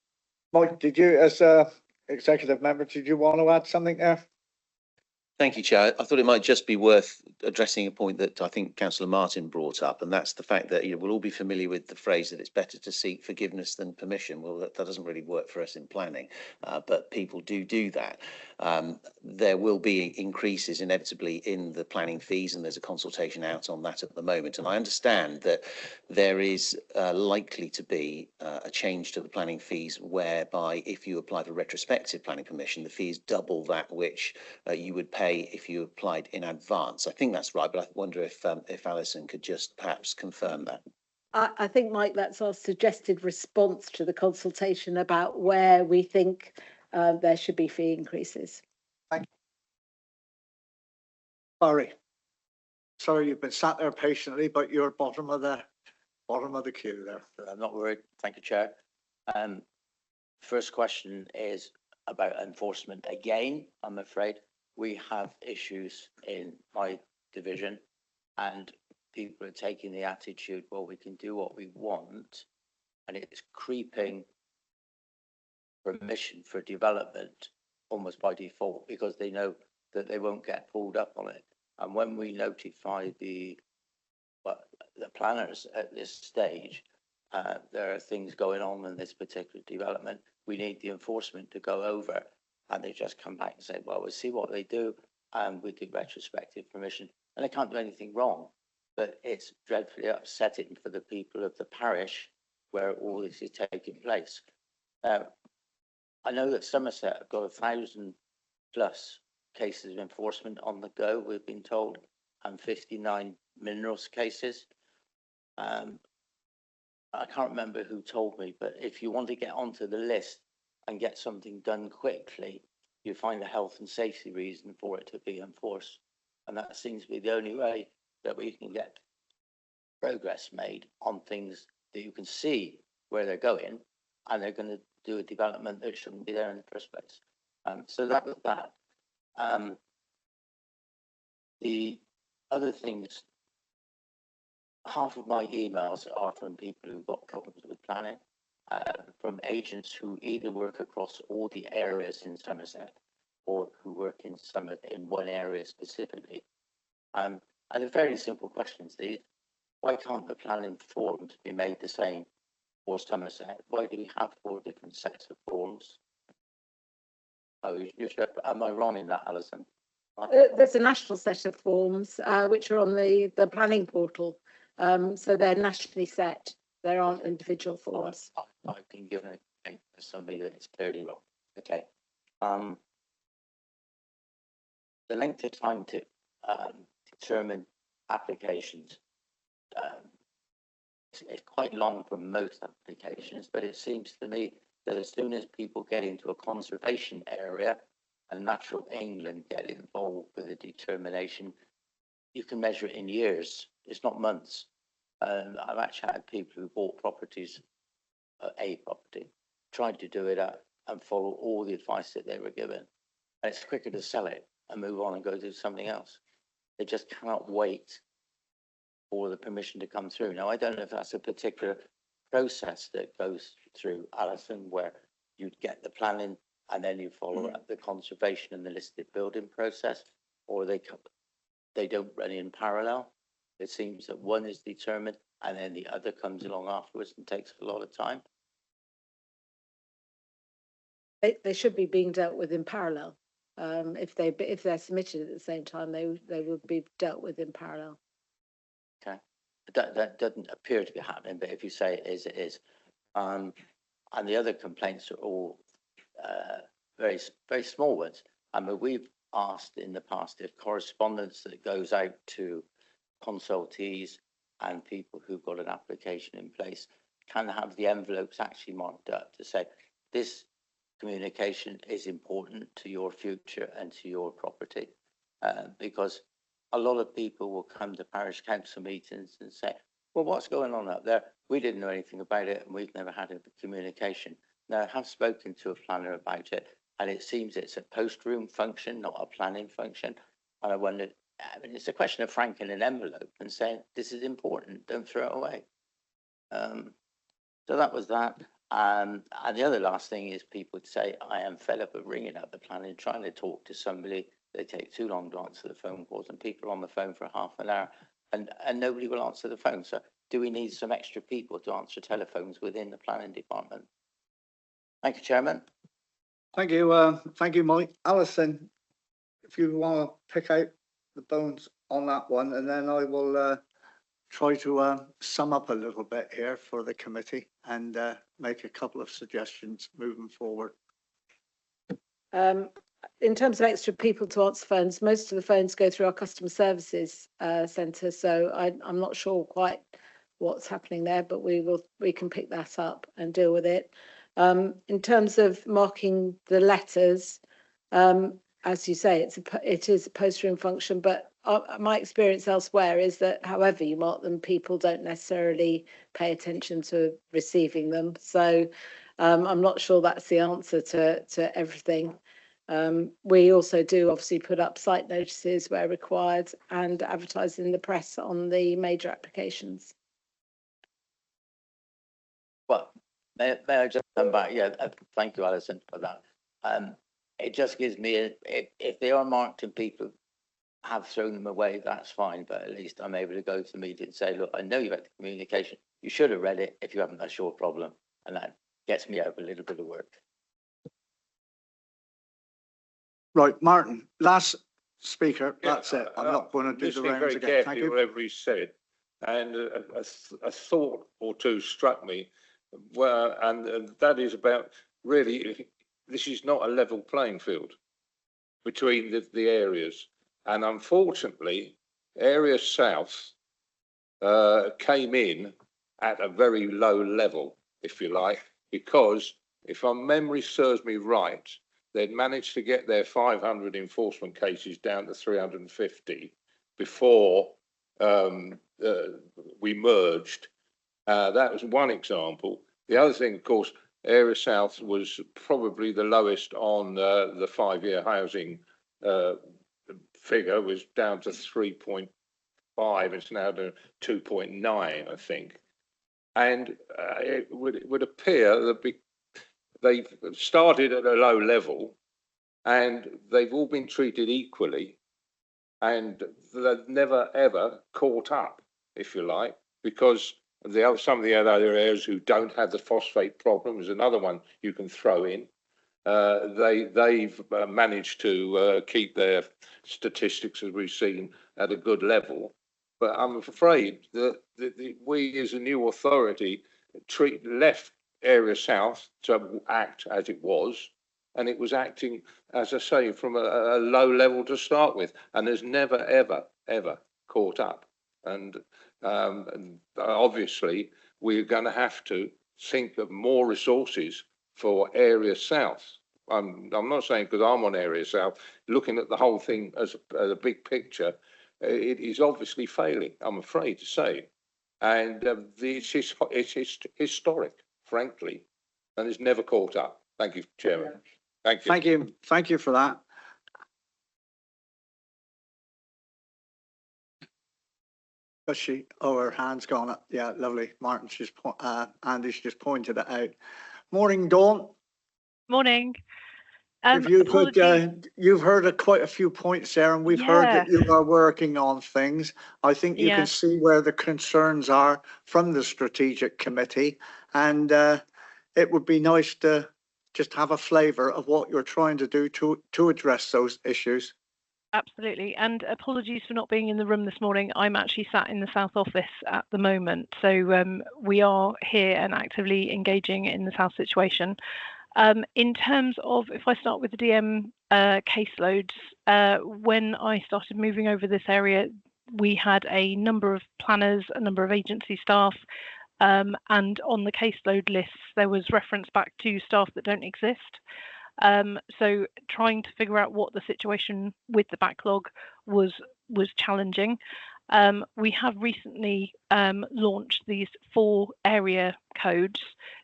Mike, did you, as a executive member, did you want to add something there? Thank you, Chair. I thought it might just be worth addressing a point that I think Councillor Martin brought up, and that's the fact that we'll all be familiar with the phrase that it's better to seek forgiveness than permission. Well, that doesn't really work for us in planning, but people do that. There will be increases inevitably in the planning fees, and there's a consultation out on that at the moment. And I understand that there is likely to be a change to the planning fees whereby if you apply for retrospective planning permission, the fee is double that which you would pay if you applied in advance. I think that's right, but I wonder if Alison could just perhaps confirm that. I think, Mike, that's our suggested response to the consultation about where we think there should be fee increases. Thank you. Barry, sorry you've been sat there patiently, but you're bottom of the queue there. I'm not worried. Thank you, Chair. First question is, about enforcement again, I'm afraid. We have issues in my division and people are taking the attitude, well, we can do what we want, and it's creeping permission for development almost by default because they know that they won't get pulled up on it. And when we notify the planners at this stage, there are things going on in this particular development. We need the enforcement to go over, and they just come back and say, well, we'll see what they do, and we do retrospective permission. And they can't do anything wrong, but it's dreadfully upsetting for the people of the parish where all this is taking place. I know that Somerset have got 1,000 plus cases of enforcement on the go, we've been told, and 59 minerals cases. I can't remember who told me, but if you want to get onto the list and get something done quickly, you find a health and safety reason for it to be enforced. And that seems to be the only way that we can get progress made on things that you can see where they're going, and they're going to do a development that shouldn't be there in the first place. So that was that. The other things, half of my emails are from people who've got problems with planning, from agents who either work across all the areas in Somerset or who work in one area specifically. And they're very simple questions, these. Why can't the planning forms be made the same for Somerset? Why do we have 4 different sets of forms? Oh, am I wrong in that, Alison? There's a national set of forms which are on the planning portal. So they're nationally set. There aren't individual forms. I've been given a complaint for somebody that it's clearly wrong. Okay. The length of time to determine applications it's quite long for most applications, but it seems to me that as soon as people get into a conservation area and Natural England get involved with a determination, you can measure it in years. It's not months. I've actually had people who bought properties, a property, tried to do it and follow all the advice that they were given. And it's quicker to sell it and move on and go do something else. They just cannot wait for the permission to come through. Now, I don't know if that's a particular process that goes through, Alison, where you'd get the planning and then you follow up the conservation and the listed building process, or they don't run in parallel. It seems that one is determined and then the other comes along afterwards and takes a lot of time. They should be being dealt with in parallel. If they're submitted at the same time, they would be dealt with in parallel. Okay, that doesn't appear to be happening, but if you say it is, it is. And the other complaints are all very, very small ones. I mean, we've asked in the past if correspondence that goes out to consultees and people who've got an application in place can have the envelopes actually marked up to say this communication is important to your future and to your property, because a lot of people will come to parish council meetings and say, well, what's going on up there? We didn't know anything about it and we've never had a communication. Now, I have spoken to a planner about it, and it seems it's a post room function, not a planning function. And I wondered, I mean, it's a question of franking an envelope and saying, this is important, don't throw it away. So that was that. And the other last thing is people would say, I am fed up of ringing up the planning, trying to talk to somebody. They take too long to answer the phone calls, and people are on the phone for half an hour and nobody will answer the phone. So do we need some extra people to answer telephones within the planning department? Thank you, Chairman. Thank you, Mike. Alison, if you want to pick out the bones on that one, and then I will try to sum up a little bit here for the committee and make a couple of suggestions moving forward. In terms of extra people to answer phones, most of the phones go through our customer services centre, so I'm not sure quite what's happening there, but we can pick that up and deal with it. In terms of marking the letters, as you say, it is a post room function, but my experience elsewhere is that however you mark them, people don't necessarily pay attention to receiving them. So I'm not sure that's the answer to everything. We also do obviously put up site notices where required and advertise in the press on the major applications. Well, may I just come back? Yeah, thank you, Alison, for that. It just gives me, if they are marked and people have thrown them away, that's fine, but at least I'm able to go to the media and say, look, I know you've had the communication, you should have read it. If you haven't, that's your problem. And that gets me out of a little bit of work. Right, Martin, last speaker, that's it. I'm not going to do the Listening rounds very again. Thank carefully you. whatever he said, and a thought or two struck me. Well, and that is about really, this is not a level playing field between the areas, and unfortunately, Area South came in at a very low level, if you like, because if my memory serves me right, they'd managed to get their 500 enforcement cases down to 350 before we merged. That was one example. The other thing, of course, Area South was probably the lowest on the 5-year housing figure, was down to 3.5. It's now to 2.9, I think. And it would appear that they've started at a low level and they've all been treated equally, and they've never ever caught up, if you like, because some of the other areas who don't have the phosphate problem is another one you can throw in. They've managed to keep their statistics, as we've seen, at a good level. But I'm afraid that we as a new authority left Area South to act as it was, and it was acting, as I say, from a low level to start with, and has never, ever, ever caught up. And obviously, we're going to have to think of more resources for Area South. I'm not saying because I'm on Area South, looking at the whole thing as a big picture, it is obviously failing, I'm afraid to say. And it's historic, frankly, and it's never caught up. Thank you, Chairman. Thank you. Thank you. Thank you for that. Has she? Oh, her hand's gone up. Yeah, lovely. Martin's just, Andy's just pointed it out. Morning, Dawn. Morning. If you could, you've heard quite a few points there, and we've heard that you are working on things. I think you can see where the concerns are from the strategic committee, and it would be nice to just have a flavour of what you're trying to do to address those issues. Absolutely, and apologies for not being in the room this morning. I'm actually sat in the South office at the moment, so we are here and actively engaging in the South situation. In terms of, if I start with the DM caseloads, when I started moving over this area, we had a number of planners, a number of agency staff, and on the caseload lists, there was reference back to staff that don't exist. So trying to figure out what the situation with the backlog was challenging. We have recently launched these 4 area codes.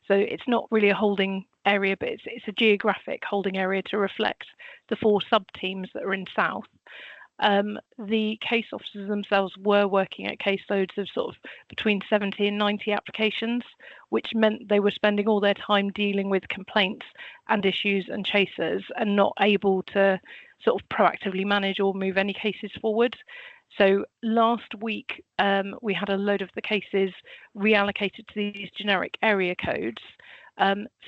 So it's not really a holding area, but it's a geographic holding area to reflect the 4 sub-teams that are in South. The case officers themselves were working at caseloads of sort of between 70 and 90 applications, which meant they were spending all their time dealing with complaints and issues and chasers and not able to sort of proactively manage or move any cases forward. So last week, we had a load of the cases reallocated to these generic area codes.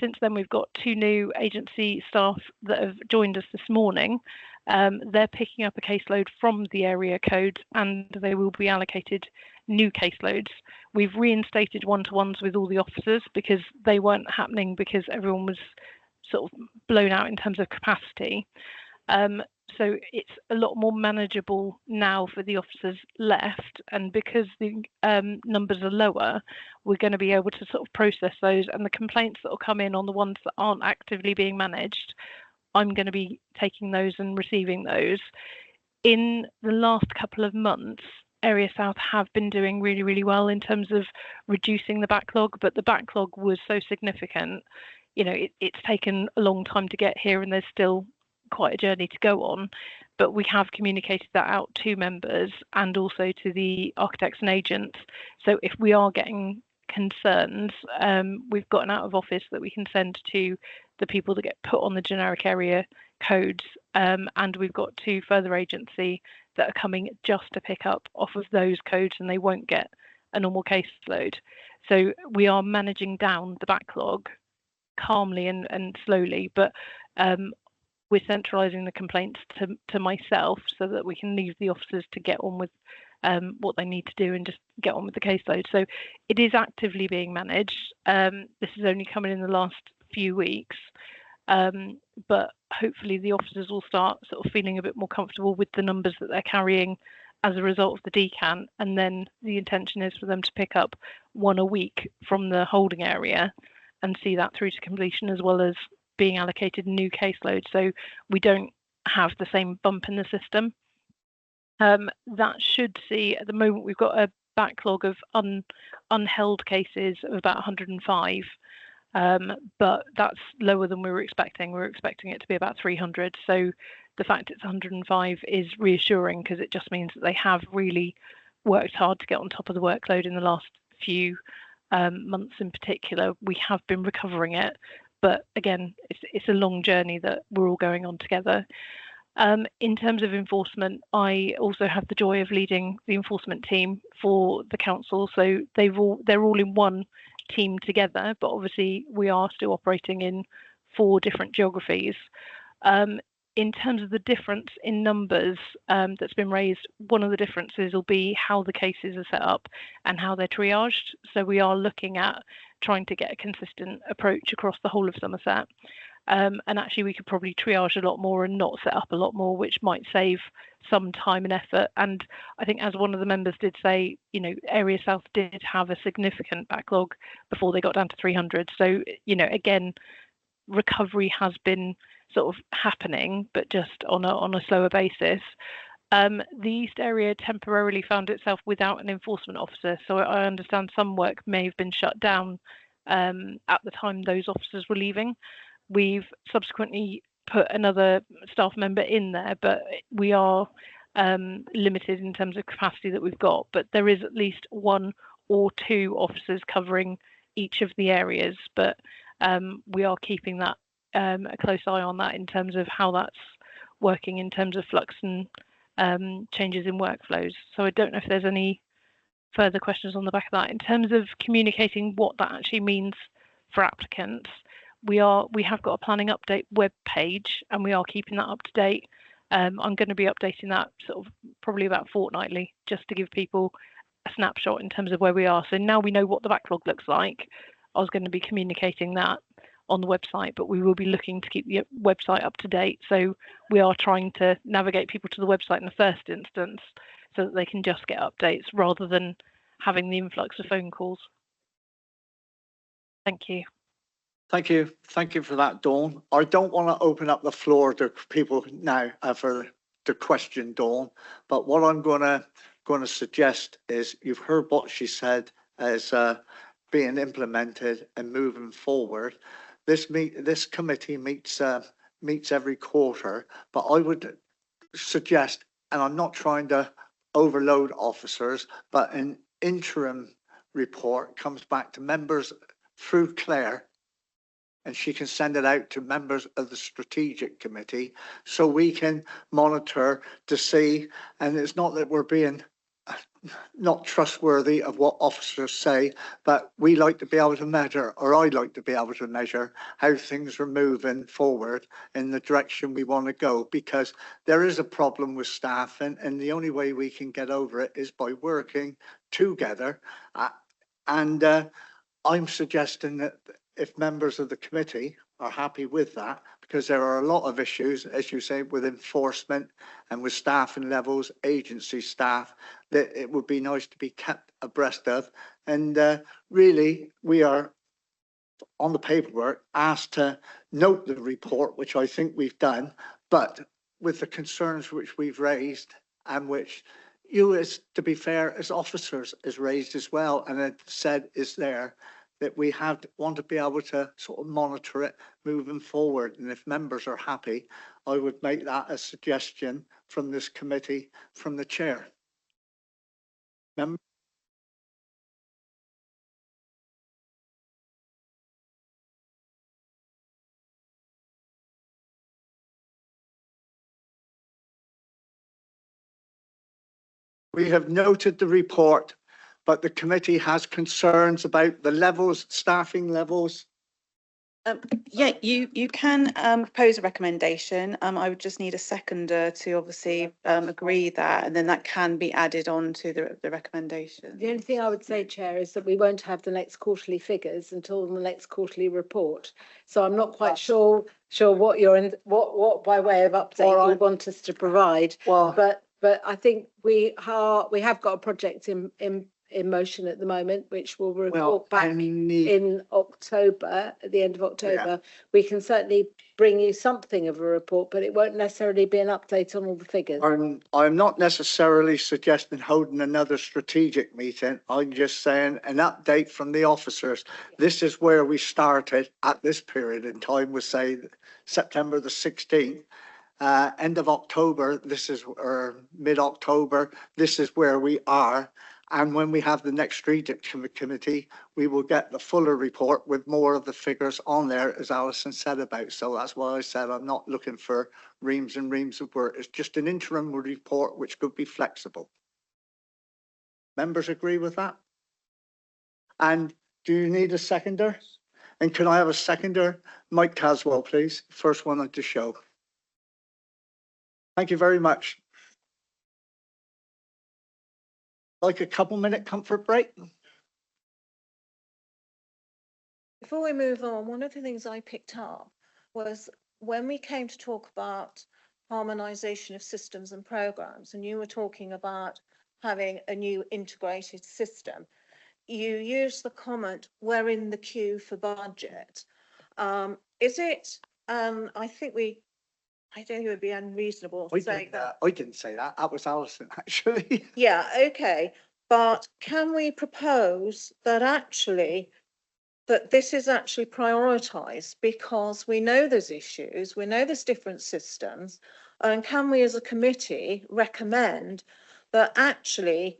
Since then, we've got 2 new agency staff that have joined us this morning. They're picking up a caseload from the area codes, and they will be allocated new caseloads. We've reinstated one-to-ones with all the officers because they weren't happening because everyone was sort of blown out in terms of capacity. So it's a lot more manageable now for the officers left, and because the numbers are lower, we're going to be able to sort of process those, and the complaints that will come in on the ones that aren't actively being managed, I'm going to be taking those and receiving those. In the last couple of months, Area South have been doing really, really well in terms of reducing the backlog, but the backlog was so significant it's taken a long time to get here, and there's still quite a journey to go on. But we have communicated that out to members and also to the architects and agents. So if we are getting concerns, we've got an out of office that we can send to the people that get put on the generic area codes, and we've got 2 further agency that are coming just to pick up off of those codes, and they won't get a normal caseload. So we are managing down the backlog calmly and slowly, but we're centralising the complaints to myself so that we can leave the officers to get on with what they need to do and just get on with the caseload. So it is actively being managed. This is only coming in the last few weeks, but hopefully the officers will start sort of feeling a bit more comfortable with the numbers that they're carrying as a result of the decant, and then the intention is for them to pick up 1 a week from the holding area and see that through to completion, as well as being allocated new caseload, so we don't have the same bump in the system. That should see, at the moment we've got a backlog of unheld cases of about 105, but that's lower than we were expecting. We were expecting it to be about 300, so the fact it's 105 is reassuring, because it just means that they have really worked hard to get on top of the workload in the last few months in particular. We have been recovering it, but again, it's a long journey that we're all going on together. In terms of enforcement, I also have the joy of leading the enforcement team for the council, so they're all in one team together, but obviously we are still operating in 4 different geographies. In terms of the difference in numbers that's been raised, one of the differences will be how the cases are set up and how they're triaged. So we are looking at trying to get a consistent approach across the whole of Somerset. And actually we could probably triage a lot more and not set up a lot more, which might save some time and effort. And I think, as one of the members did say, Area South did have a significant backlog before they got down to 300. So, again, recovery has been sort of happening, but just on a slower basis. The East area temporarily found itself without an enforcement officer, so I understand some work may have been shut down at the time those officers were leaving. We've subsequently put another staff member in there, but we are limited in terms of capacity that we've got. But there is at least 1 or 2 officers covering each of the areas, but we are keeping that a close eye on that in terms of how that's working in terms of flux and changes in workflows. So I don't know if there's any further questions on the back of that. In terms of communicating what that actually means for applicants, we have got a planning update web page, and we are keeping that up to date. I'm going to be updating that sort of probably about fortnightly, just to give people a snapshot in terms of where we are. So now we know what the backlog looks like. I was going to be communicating that on the website, but we will be looking to keep the website up to date. So we are trying to navigate people to the website in the first instance so that they can just get updates rather than having the influx of phone calls. Thank you. Thank you. Thank you for that, Dawn. I don't want to open up the floor to people now for the question, Dawn, but what I'm going to suggest is, you've heard what she said as being implemented and moving forward. This committee meets every quarter, but I would suggest, and I'm not trying to overload officers, but an interim report comes back to members through Claire, and she can send it out to members of the strategic committee so we can monitor to see. And it's not that we're being not trustworthy of what officers say, but we like to be able to measure, or I like to be able to measure, how things are moving forward in the direction we want to go, because there is a problem with staff, and the only way we can get over it is by working together. And I'm suggesting that if members of the committee are happy with that, because there are a lot of issues, as you say, with enforcement and with staffing levels, agency staff, that it would be nice to be kept abreast of. And really, we are, on the paperwork, asked to note the report, which I think we've done, but with the concerns which we've raised, and which you, as to be fair, as officers, is raised as well, and it said is there, that we want to be able to sort of monitor it moving forward. And if members are happy, I would make that a suggestion from this committee, from the chair. We have noted the report, but the committee has concerns about the levels, staffing levels. Yeah, you can propose a recommendation. I would just need a seconder to obviously agree that, and then that can be added on to the recommendation. The only thing I would say, Chair, is that we won't have the next quarterly figures until the next quarterly report. So I'm not quite sure what you're in, what by way of update you want us to provide. Well, but I think we have got a project in motion at the moment, which will report back in October, at the end of October. Yeah. We can certainly bring you something of a report, but it won't necessarily be an update on all the figures. I'm not necessarily suggesting holding another strategic meeting. I'm just saying an update from the officers. This is where we started at this period in time, was say September the 16th. End of October, or mid-October, this is where we are. And when we have the next strategic committee, we will get the fuller report with more of the figures on there, as Alison said about. So that's why I said I'm not looking for reams and reams of work. It's just an interim report which could be flexible. Members agree with that? And do you need a seconder? And can I have a seconder? Mike Caswell, please. First one on the show. Thank you very much. Like a couple-minute comfort break? Before we move on, one of the things I picked up was when we came to talk about harmonisation of systems and programmes, and you were talking about having a new integrated system, you used the comment, we're in the queue for budget. Is it, I don't think it would be unreasonable to say that. I didn't say that. That was Alison, actually. Yeah, okay. But can we propose that actually, that this is actually prioritised, because we know there's issues, we know there's different systems, and can we as a committee recommend that actually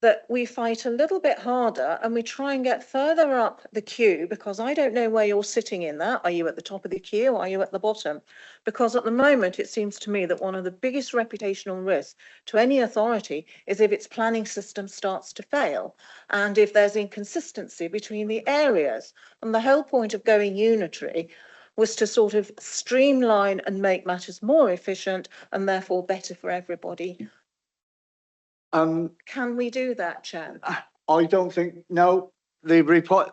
that we fight a little bit harder and we try and get further up the queue, because I don't know where you're sitting in that. Are you at the top of the queue or are you at the bottom? Because at the moment, it seems to me that one of the biggest reputational risks to any authority is if its planning system starts to fail and if there's inconsistency between the areas. And the whole point of going unitary was to sort of streamline and make matters more efficient and therefore better for everybody. Can we do that, Chair? I don't think, no, the report,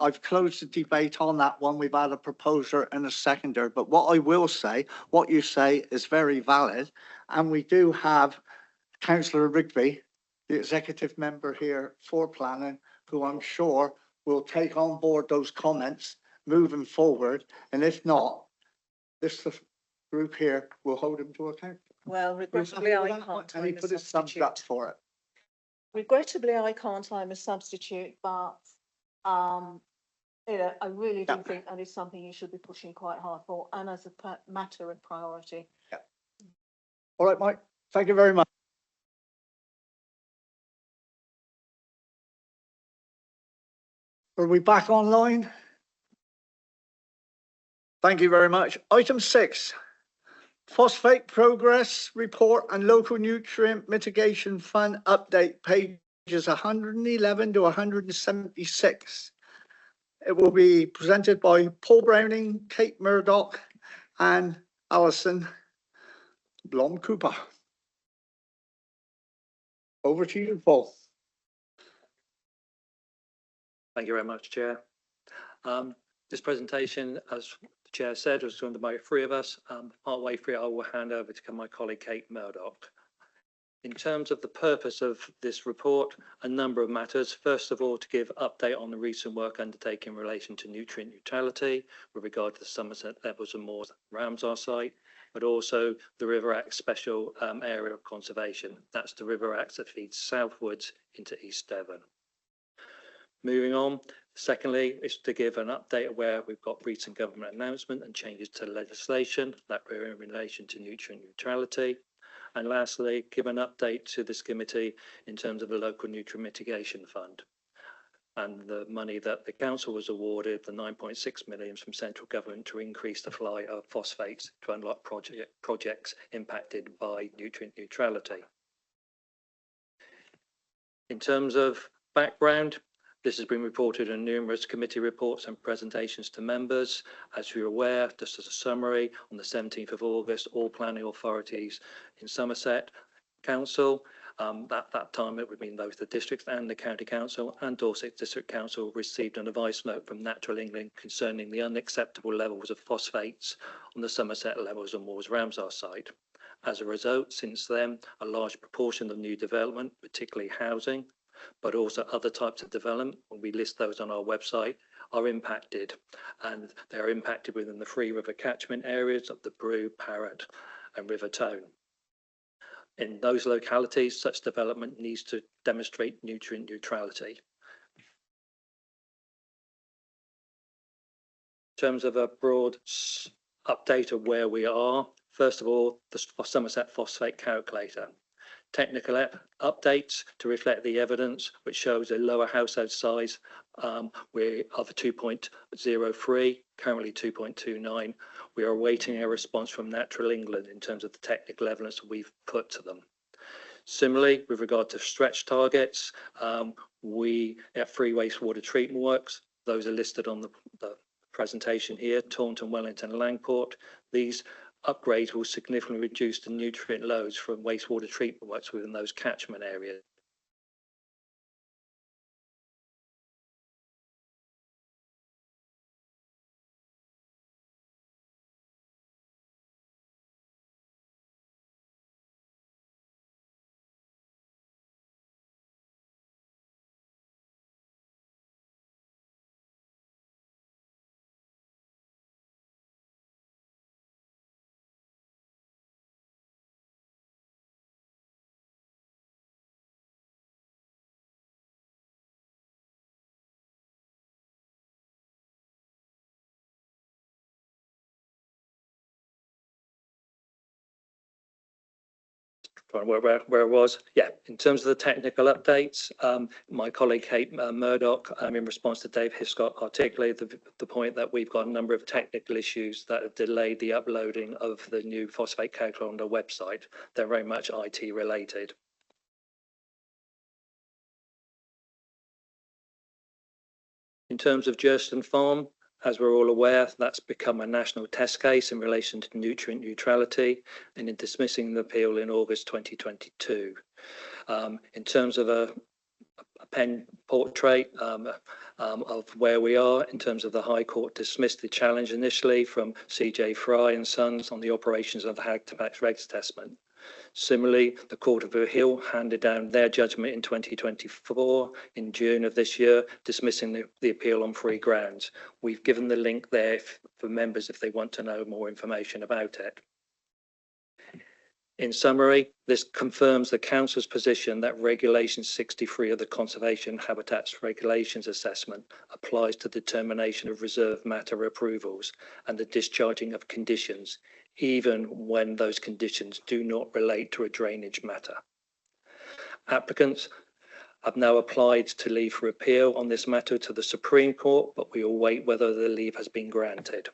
I've closed the debate on that one. We've had a proposer and a seconder, but what I will say, what you say is very valid. And we do have Councillor Rigby, the executive member here for planning, who I'm sure will take on board those comments moving forward. And if not, this group here will hold him to account. Well, regrettably, I can't. And he put his thumbs up for it. Regrettably, I can't. I'm a substitute, but you know, I really do think that is something you should be pushing quite hard for, and as a matter of priority. Yeah. All right, Mike. Thank you very much. Are we back online? Thank you very much. Item 6. Phosphate Progress Report and Local Nutrient Mitigation Fund Update, pages 111 to 176. It will be presented by Paul Browning, Kate Murdoch, and Alison Blom-Cooper. Over to you, Paul. Thank you very much, Chair. This presentation, as the Chair said, was done by 3 of us. Partway through, I will hand over to my colleague Kate Murdoch. In terms of the purpose of this report, a number of matters. First of all, to give update on the recent work undertaken in relation to nutrient neutrality with regard to the Somerset Levels and Moors Ramsar site, but also the River Axe Special Area of Conservation. That's the River Axe that feeds southwards into East Devon. Moving on, Secondly, is to give an update of where we've got recent government announcement and changes to legislation that were in relation to nutrient neutrality. And lastly, give an update to this committee in terms of the local nutrient mitigation fund and the money that the council was awarded, the 9.6 million from central government to increase the supply of phosphates to unlock projects impacted by nutrient neutrality. In terms of background, this has been reported in numerous committee reports and presentations to members. As you're aware, just as a summary, on the 17th of August, all planning authorities in Somerset Council, at that time it would mean both the district and the county council and Dorset District Council received an advice note from Natural England concerning the unacceptable levels of phosphates on the Somerset Levels and Moors Ramsar site. As a result, since then, a large proportion of new development, particularly housing, but also other types of development, when we list those on our website, are impacted, and they are impacted within the Free River catchment areas of the Brew, Parrett and River Tone. In those localities, such development needs to demonstrate nutrient neutrality. In terms of a broad update of where we are, first of all, the Somerset Phosphate Calculator. Technical updates to reflect the evidence, which shows a lower household size we're of 2.03, currently 2.29. We are awaiting a response from Natural England in terms of the technical evidence we've put to them. Similarly, with regard to stretch targets, we at Free Wastewater Treatment Works, those are listed on the presentation here, Taunton, Wellington, Langport. These upgrades will significantly reduce the nutrient loads from wastewater treatment works within those catchment areas. Where I was, yeah, in terms of the technical updates, my colleague Kate Murdoch, in response to Dave Hiscock, articulated the point that we've got a number of technical issues that have delayed the uploading of the new phosphate calculator on the website. They're very much IT related. In terms of Gerston Farm, as we're all aware, that's become a national test case in relation to nutrient neutrality, and in dismissing the appeal in August 2022. In terms of a pen portrait of where we are, in terms of the High Court dismissed the challenge initially from CJ Fry and Sons on the operations of the Hagtapax Regs Testament. Similarly, the Court of Appeal handed down their judgment in 2024 in June of this year, dismissing the appeal on 3 grounds. We've given the link there for members if they want to know more information about it. In summary, this confirms the Council's position that Regulation 63 of the Conservation Habitats Regulations Assessment applies to determination of reserve matter approvals and the discharging of conditions, even when those conditions do not relate to a drainage matter. Applicants have now applied to leave for appeal on this matter to the Supreme Court, but we await whether the leave has been granted.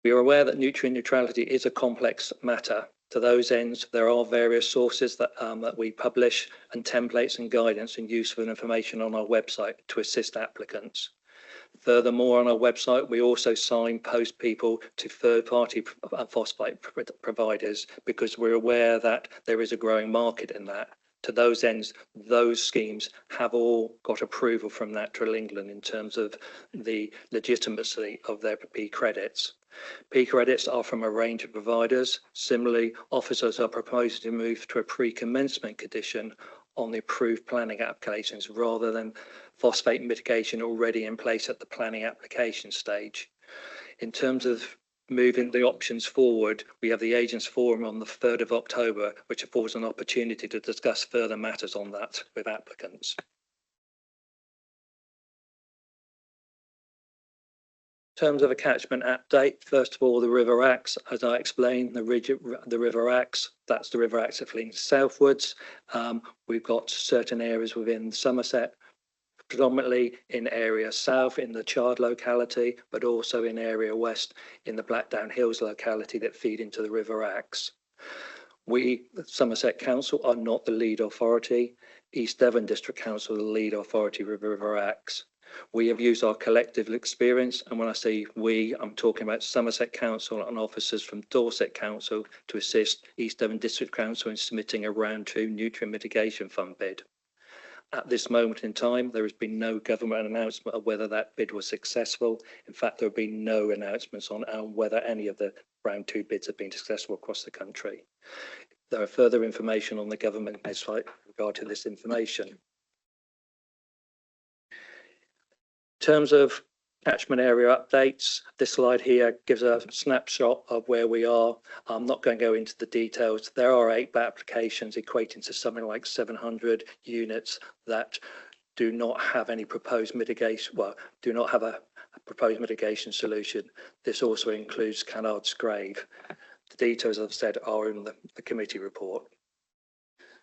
We are aware that nutrient neutrality is a complex matter. To those ends, there are various sources that we publish and templates and guidance and useful information on our website to assist applicants. Furthermore, on our website, we also signpost people to third-party phosphate providers because we're aware that there is a growing market in that. To those ends, those schemes have all got approval from Natural England in terms of the legitimacy of their P credits. P credits are from a range of providers. Similarly, officers are proposing to move to a pre-commencement condition on the approved planning applications rather than phosphate mitigation already in place at the planning application stage. In terms of moving the options forward, we have the Agents Forum on the 3rd of October, which affords an opportunity to discuss further matters on that with applicants. In terms of a catchment update, first of all, the River Axe, as I explained, the River Axe, that's the River Axe that flings southwards. We've got certain areas within Somerset, predominantly in area south in the Chard locality, but also in area west in the Blackdown Hills locality that feed into the River Axe. We, the Somerset Council, are not the lead authority. East Devon District Council are the lead authority with River Axe. We have used our collective experience, and when I say we, I'm talking about Somerset Council and officers from Dorset Council to assist East Devon District Council in submitting a round 2 nutrient mitigation fund bid. At this moment in time, there has been no government announcement of whether that bid was successful. In fact, there have been no announcements on whether any of the round 2 bids have been successful across the country. There are further information on the government website with regard to this information. In terms of catchment area updates, this slide here gives a snapshot of where we are. I'm not going to go into the details. There are 8 applications equating to something like 700 units that do not have any proposed mitigation, well, do not have a proposed mitigation solution. This also includes Canard's Grave. The details, as I've said, are in the committee report.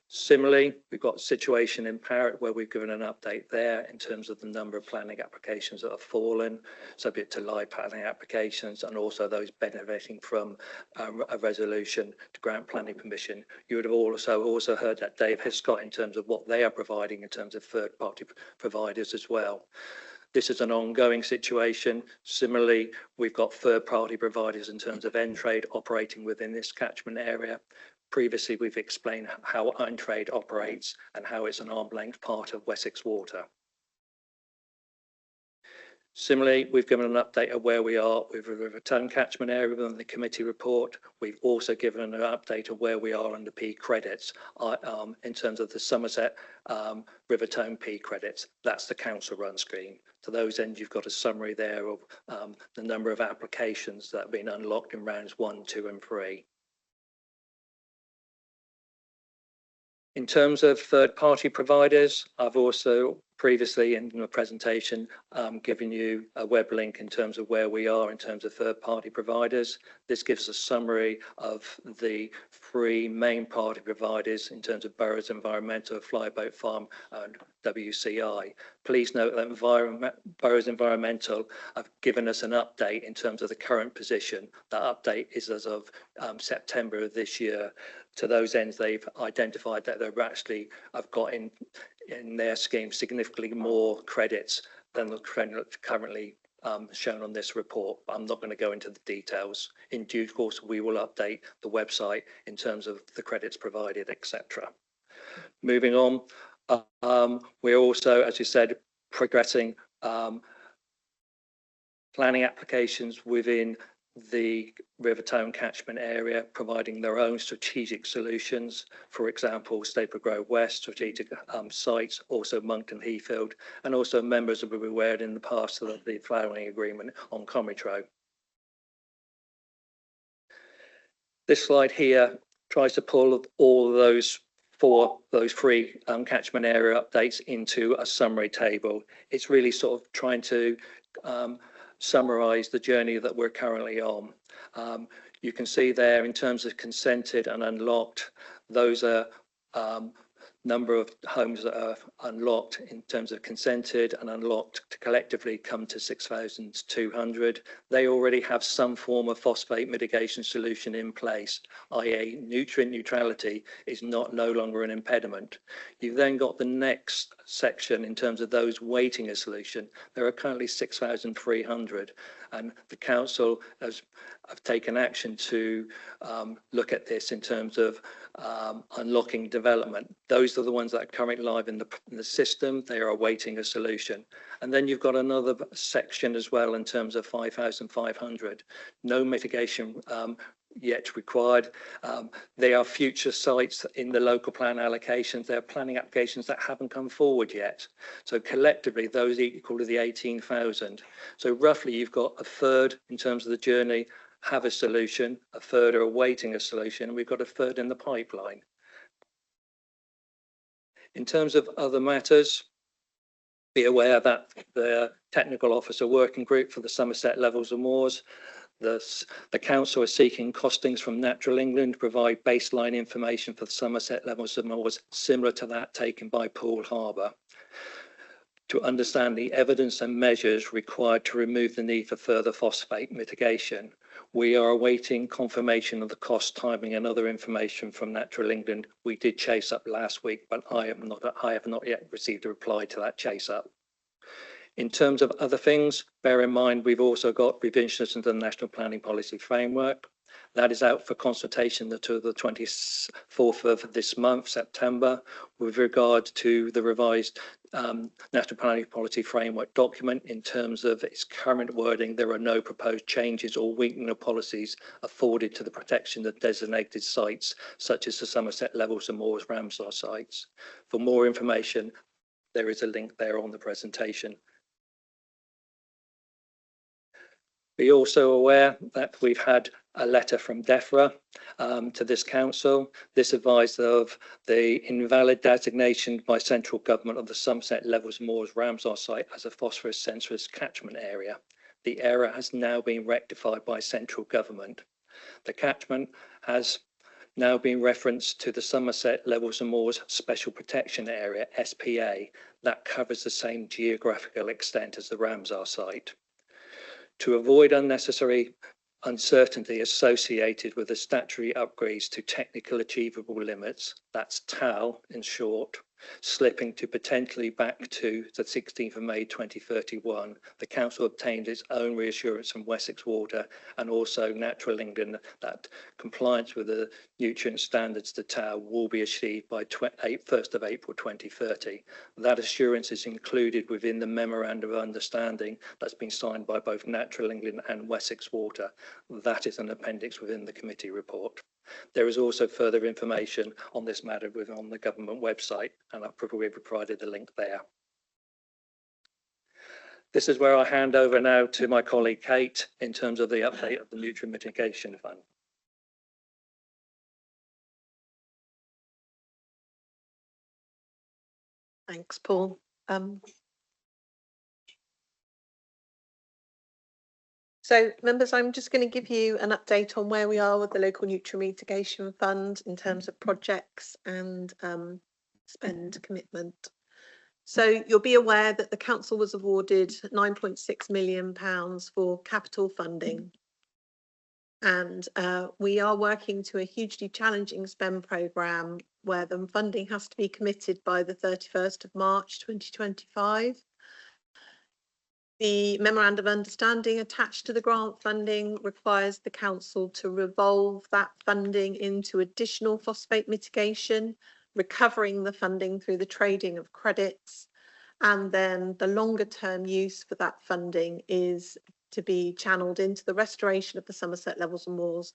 Similarly, we've got a situation in Parrot where we've given an update there in terms of the number of planning applications that have fallen, subject to live planning applications, and also those benefiting from a resolution to grant planning permission. You would have also heard that Dave Hiscott in terms of what they are providing in terms of third-party providers as well. This is an ongoing situation. Similarly, we've got third-party providers in terms of Entrade operating within this catchment area. Previously, we've explained how Entrade operates and how it's an arm's length part of Wessex Water. Similarly, we've given an update of where we are with the River Tone catchment area within the committee report. We've also given an update of where we are under P credits in terms of the Somerset River Tone P credits. That's the council run scheme. To those ends, you've got a summary there of the number of applications that have been unlocked in rounds 1, 2 and 3. In terms of third-party providers, I've also previously in the presentation given you a web link in terms of where we are in terms of third-party providers. This gives a summary of the 3 main party providers in terms of Burrows Environmental, Flyboat Farm and WCI. Please note that Burrows Environmental have given us an update in terms of the current position. That update is as of September of this year. To those ends, they've identified that they've actually got in their scheme significantly more credits than the credit currently shown on this report. But I'm not going to go into the details. In due course, we will update the website in terms of the credits provided, etc. Moving on, we're also, as you said, progressing planning applications within the River Tone catchment area, providing their own strategic solutions. For example, Staple Grove West strategic sites, also Monkton Heathfield, and also members will be aware in the past of the flowering agreement on Comitro. This slide here tries to pull all of those 3 catchment area updates into a summary table. It's really sort of trying to summarize the journey that we're currently on. You can see there in terms of consented and unlocked, those are number of homes that are unlocked in terms of consented and unlocked to collectively come to 6,200. They already have some form of phosphate mitigation solution in place, i.e. nutrient neutrality is no longer an impediment. You've then got the next section in terms of those waiting a solution. There are currently 6,300 and the council have taken action to look at this in terms of unlocking development. Those are the ones that are currently live in the system. They are awaiting a solution. And then you've got another section as well in terms of 5,500. No mitigation yet required. They are future sites in the local plan allocations. They are planning applications that haven't come forward yet. So collectively, those equal to the 18,000. So roughly, you've got a third in terms of the journey have a solution, a third are awaiting a solution, and we've got a third in the pipeline. In terms of other matters, be aware that the Technical Officer Working Group for the Somerset Levels and Moors, the council is seeking costings from Natural England to provide baseline information for the Somerset Levels and Moors similar to that taken by Poole Harbour, to understand the evidence and measures required to remove the need for further phosphate mitigation. We are awaiting confirmation of the cost, timing and other information from Natural England. We did chase up last week, but I have not yet received a reply to that chase up. In terms of other things, bear in mind we've also got revisions into the National Planning Policy Framework. That is out for consultation until the 24th of this month, September, with regard to the revised National Planning Policy Framework document. In terms of its current wording, there are no proposed changes or weakening of policies afforded to the protection of designated sites, such as the Somerset Levels and Moors Ramsar sites. For more information, there is a link there on the presentation. Be also aware that we've had a letter from DEFRA to this council. This advised of the invalid designation by central government of the Somerset Levels Moors Ramsar site as a phosphorus sensitive catchment area. The error has now been rectified by central government. The catchment has now been referenced to the Somerset Levels and Moors Special Protection Area, SPA, that covers the same geographical extent as the Ramsar site. To avoid unnecessary uncertainty associated with the statutory upgrades to technical achievable limits, that's TAL in short, slipping to potentially back to the 16th of May 2031, the council obtained its own reassurance from Wessex Water and also Natural England that compliance with the nutrient standards to TAL will be achieved by 1st of April 2030. That assurance is included within the memorandum of understanding that's been signed by both Natural England and Wessex Water. That is an appendix within the committee report. There is also further information on this matter on the government website, and I've provided a link there. This is where I hand over now to my colleague Kate in terms of the update of the Nutrient Mitigation Fund. Thanks, Paul. So members, I'm just going to give you an update on where we are with the Local Nutrient Mitigation Fund in terms of projects and spend commitment. So you'll be aware that the council was awarded £9.6 million for capital funding. And we are working to a hugely challenging spend programme where the funding has to be committed by the 31st of March 2025. The memorandum of understanding attached to the grant funding requires the council to revolve that funding into additional phosphate mitigation, recovering the funding through the trading of credits, and then the longer term use for that funding is to be channeled into the restoration of the Somerset Levels and Moors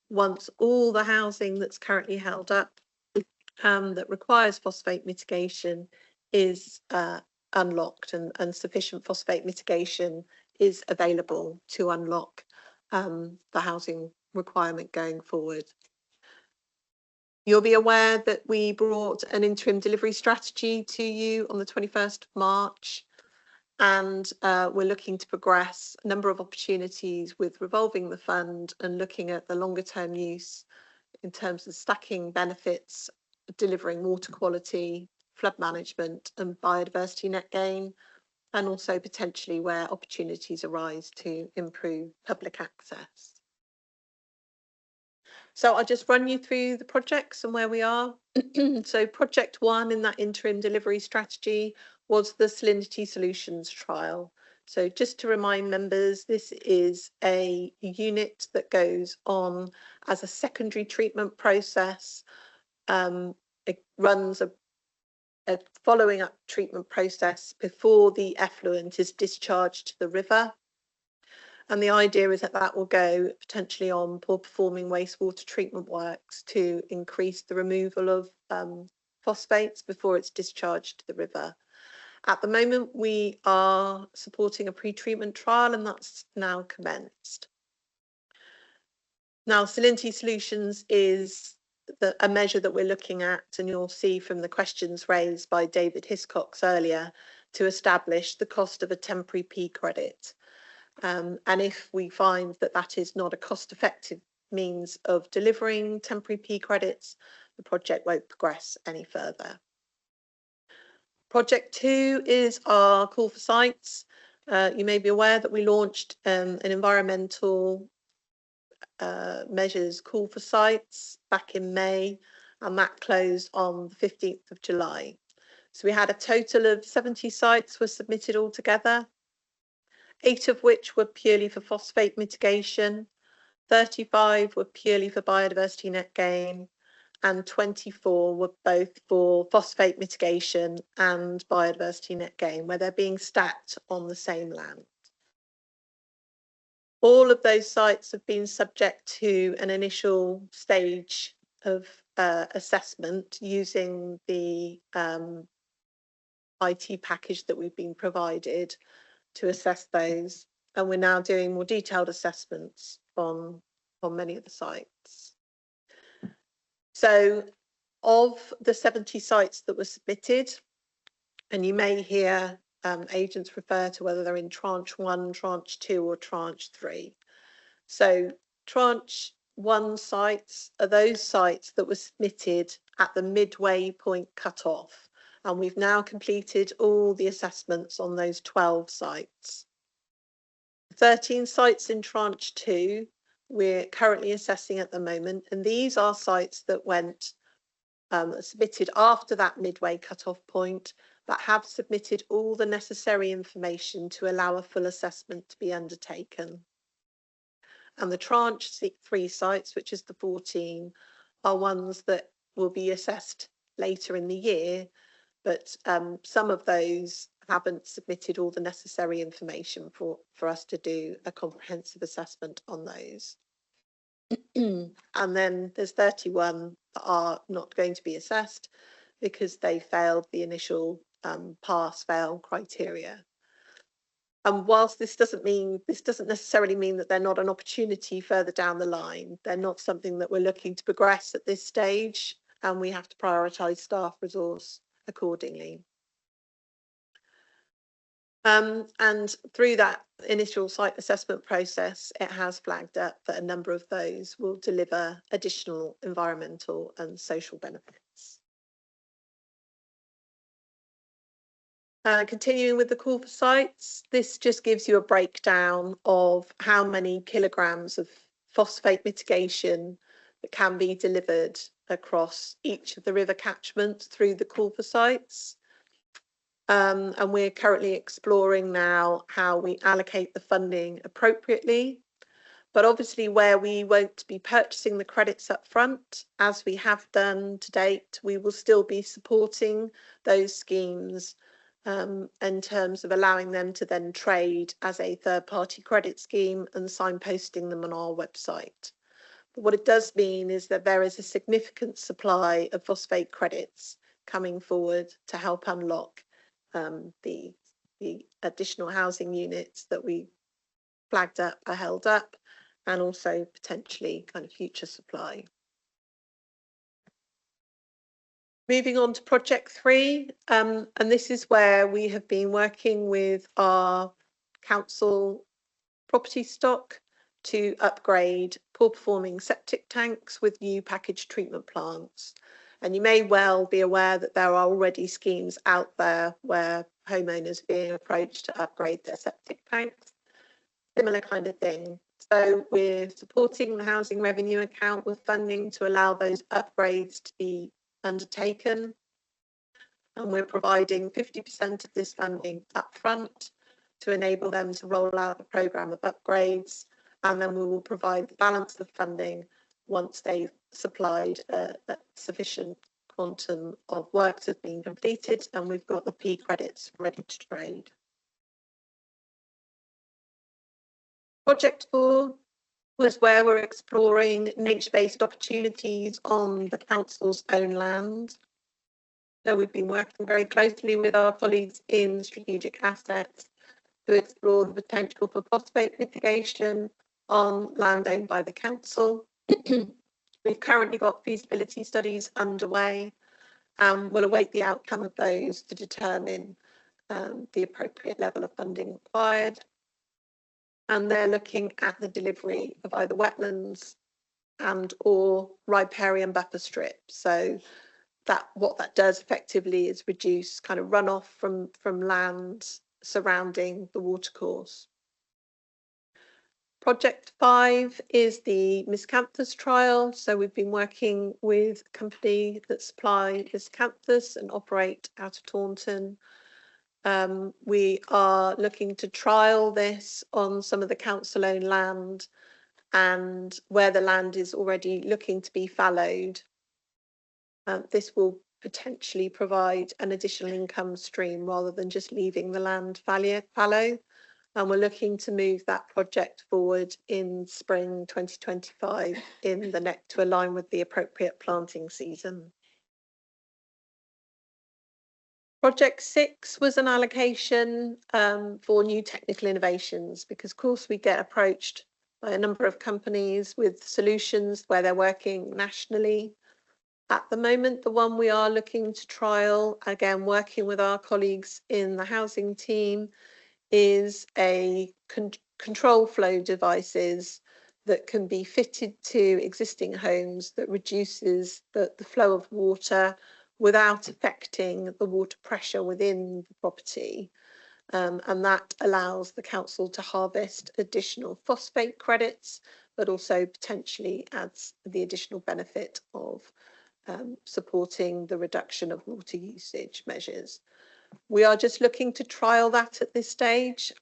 once all the housing that's currently held up that requires phosphate mitigation is unlocked and sufficient phosphate mitigation is available to unlock the housing requirement going forward. You'll be aware that we brought an interim delivery strategy to you on the 21st of March, and we're looking to progress a number of opportunities with revolving the fund and looking at the longer term use in terms of stacking benefits, delivering water quality, flood management and biodiversity net gain, and also potentially where opportunities arise to improve public access. So I'll just run you through the projects and where we are. So project one in that interim delivery strategy was the Salinity Solutions trial. So just to remind members, this is a unit that goes on as a secondary treatment process. It runs a following up treatment process before the effluent is discharged to the river. And the idea is that that will go potentially on poor performing wastewater treatment works to increase the removal of phosphates before it's discharged to the river. At the moment, we are supporting a pre-treatment trial and that's now commenced. Now, Salinity Solutions is a measure that we're looking at, and you'll see from the questions raised by David Hiscox earlier, to establish the cost of a temporary P credit. And if we find that that is not a cost-effective means of delivering temporary P credits, the project won't progress any further. Project 2 is our call for sites. You may be aware that we launched an environmental measures call for sites back in May, and that closed on the 15th of July. So we had a total of 70 sites were submitted altogether, 8 of which were purely for phosphate mitigation, 35 were purely for biodiversity net gain, and 24 were both for phosphate mitigation and biodiversity net gain, where they're being stacked on the same land. All of those sites have been subject to an initial stage of assessment using the IT package that we've been provided to assess those, and we're now doing more detailed assessments on many of the sites. So of the 70 sites that were submitted, and you may hear agents refer to whether they're in tranche 1, tranche 2 or tranche 3. So tranche 1 sites are those sites that were submitted at the midway point cut-off, and we've now completed all the assessments on those 12 sites. 13 sites in tranche 2 we're currently assessing at the moment, and these are sites that went submitted after that midway cut-off point, but have submitted all the necessary information to allow a full assessment to be undertaken. And the tranche 3 sites, which is the 14, are ones that will be assessed later in the year, but some of those haven't submitted all the necessary information for us to do a comprehensive assessment on those. And then there's 31 that are not going to be assessed because they failed the initial pass-fail criteria. And whilst this doesn't necessarily mean that they're not an opportunity further down the line, they're not something that we're looking to progress at this stage, and we have to prioritise staff resource accordingly. And through that initial site assessment process, it has flagged up that a number of those will deliver additional environmental and social benefits. Continuing with the call for sites, this just gives you a breakdown of how many kilograms of phosphate mitigation that can be delivered across each of the river catchments through the call for sites. And we're currently exploring now how we allocate the funding appropriately. But obviously, where we won't be purchasing the credits up front, as we have done to date, we will still be supporting those schemes in terms of allowing them to then trade as a third-party credit scheme and signposting them on our website. But what it does mean is that there is a significant supply of phosphate credits coming forward to help unlock the additional housing units that we flagged up are held up, and also potentially kind of future supply. Moving on to project 3, and this is where we have been working with our council property stock to upgrade poor performing septic tanks with new packaged treatment plants. And you may well be aware that there are already schemes out there where homeowners are being approached to upgrade their septic tanks. Similar kind of thing. So we're supporting the housing revenue account with funding to allow those upgrades to be undertaken. And we're providing 50% of this funding up front to enable them to roll out a programme of upgrades. And then we will provide the balance of funding once they've supplied a sufficient quantum of works have been completed and we've got the P credits ready to trade. Project 4 was where we're exploring nature-based opportunities on the council's own land. So we've been working very closely with our colleagues in strategic assets to explore the potential for phosphate mitigation on land owned by the council. We've currently got feasibility studies underway, and we'll await the outcome of those to determine the appropriate level of funding required. And they're looking at the delivery of either wetlands and or riparian buffer strip. So that what that does effectively is reduce kind of runoff from land surrounding the watercourse. Project 5 is the miscanthus trial. So we've been working with a company that supply miscanthus and operate out of Taunton. We are looking to trial this on some of the council-owned land and where the land is already looking to be fallowed. This will potentially provide an additional income stream rather than just leaving the land fallow. And we're looking to move that project forward in spring 2025 in the next to align with the appropriate planting season. Project 6 was an allocation for new technical innovations because, of course, we get approached by a number of companies with solutions where they're working nationally. At the moment, the one we are looking to trial, again, working with our colleagues in the housing team, is a control flow devices that can be fitted to existing homes that reduces the flow of water without affecting the water pressure within the property. And that allows the council to harvest additional phosphate credits, but also potentially adds the additional benefit of supporting the reduction of water usage measures. We are just looking to trial that at this stage,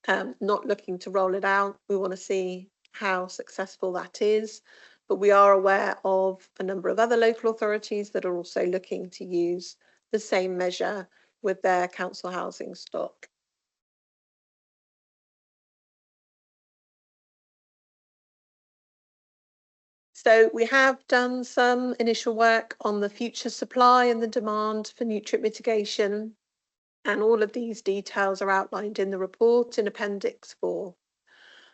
not looking to roll it out. We want to see how successful that is, but we are aware of a number of other local authorities that are also looking to use the same measure with their council housing stock. So we have done some initial work on the future supply and the demand for nutrient mitigation, and all of these details are outlined in the report in Appendix 4.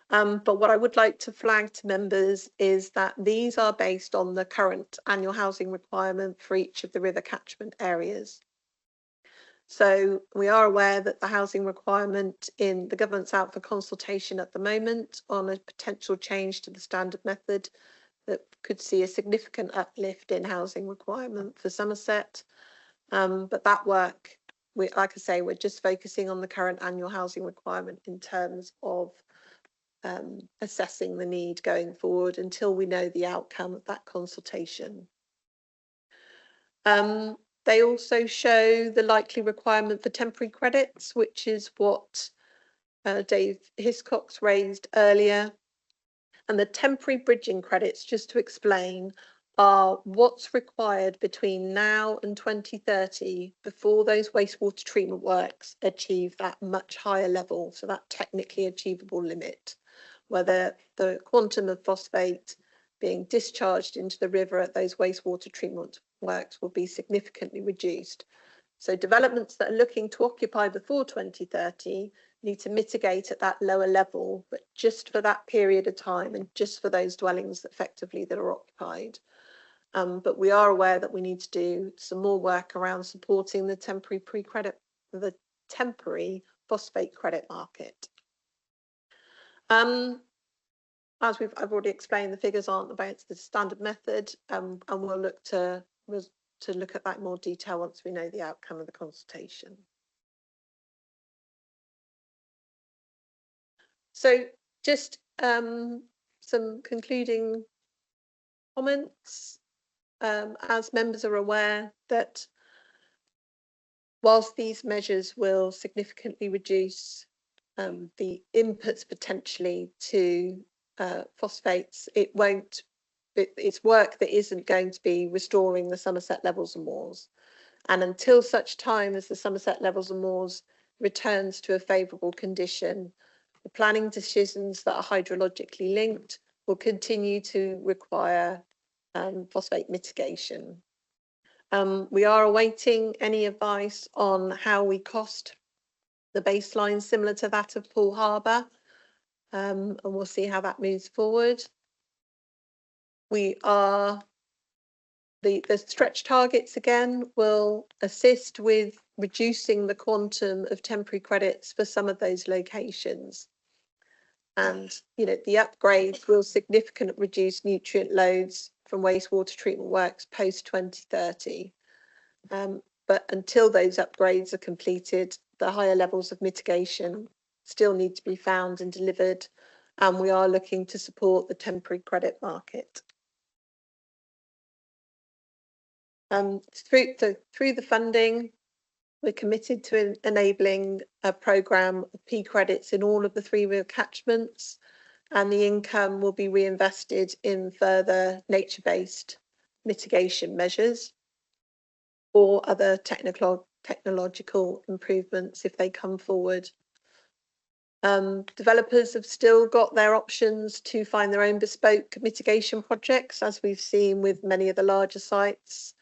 But what I would like to flag to members is that these are based on the current annual housing requirement for each of the river catchment areas. So we are aware that the housing requirement in the government's out for consultation at the moment on a potential change to the standard method that could see a significant uplift in housing requirement for Somerset. But that work, like I say, we're just focusing on the current annual housing requirement in terms of assessing the need going forward until we know the outcome of that consultation. They also show the likely requirement for temporary credits, which is what Dave Hiscox raised earlier. And the temporary bridging credits, just to explain, are what's required between now and 2030 before those wastewater treatment works achieve that much higher level, so that technically achievable limit, whether the quantum of phosphate being discharged into the river at those wastewater treatment works will be significantly reduced. So developments that are looking to occupy before 2030 need to mitigate at that lower level, but just for that period of time and just for those dwellings effectively that are occupied. But we are aware that we need to do some more work around supporting the temporary phosphate credit market. As I've already explained, the figures aren't about the standard method, and we'll look to look at that in more detail once we know the outcome of the consultation. So just some concluding comments. As members are aware that whilst these measures will significantly reduce the inputs potentially to phosphates, it's work that isn't going to be restoring the Somerset levels and moors. And until such time as the Somerset levels and moors returns to a favourable condition, the planning decisions that are hydrologically linked will continue to require phosphate mitigation. We are awaiting any advice on how we cost the baseline similar to that of Poole Harbour, and we'll see how that moves forward. We are, the stretch targets again will assist with reducing the quantum of temporary credits for some of those locations. And, you know, the upgrades will significantly reduce nutrient loads from wastewater treatment works post 2030. But until those upgrades are completed, the higher levels of mitigation still need to be found and delivered. And we are looking to support the temporary credit market. Through the funding, we're committed to enabling a programme of P credits in all of the 3 real catchments, and the income will be reinvested in further nature-based mitigation measures or other technological improvements if they come forward. Developers have still got their options to find their own bespoke mitigation projects, as we've seen with many of the larger sites.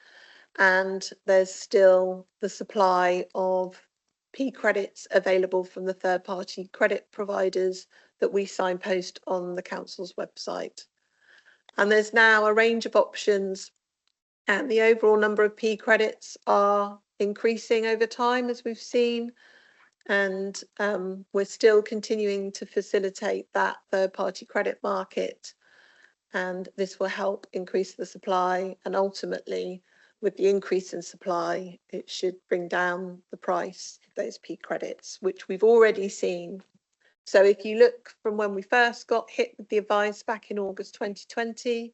And there's still the supply of P credits available from the third-party credit providers that we signpost on the council's website. And there's now a range of options, and the overall number of P credits are increasing over time, as we've seen. And we're still continuing to facilitate that third-party credit market. And this will help increase the supply, and ultimately, with the increase in supply, it should bring down the price of those P credits, which we've already seen. So if you look from when we first got hit with the advice back in August 2020,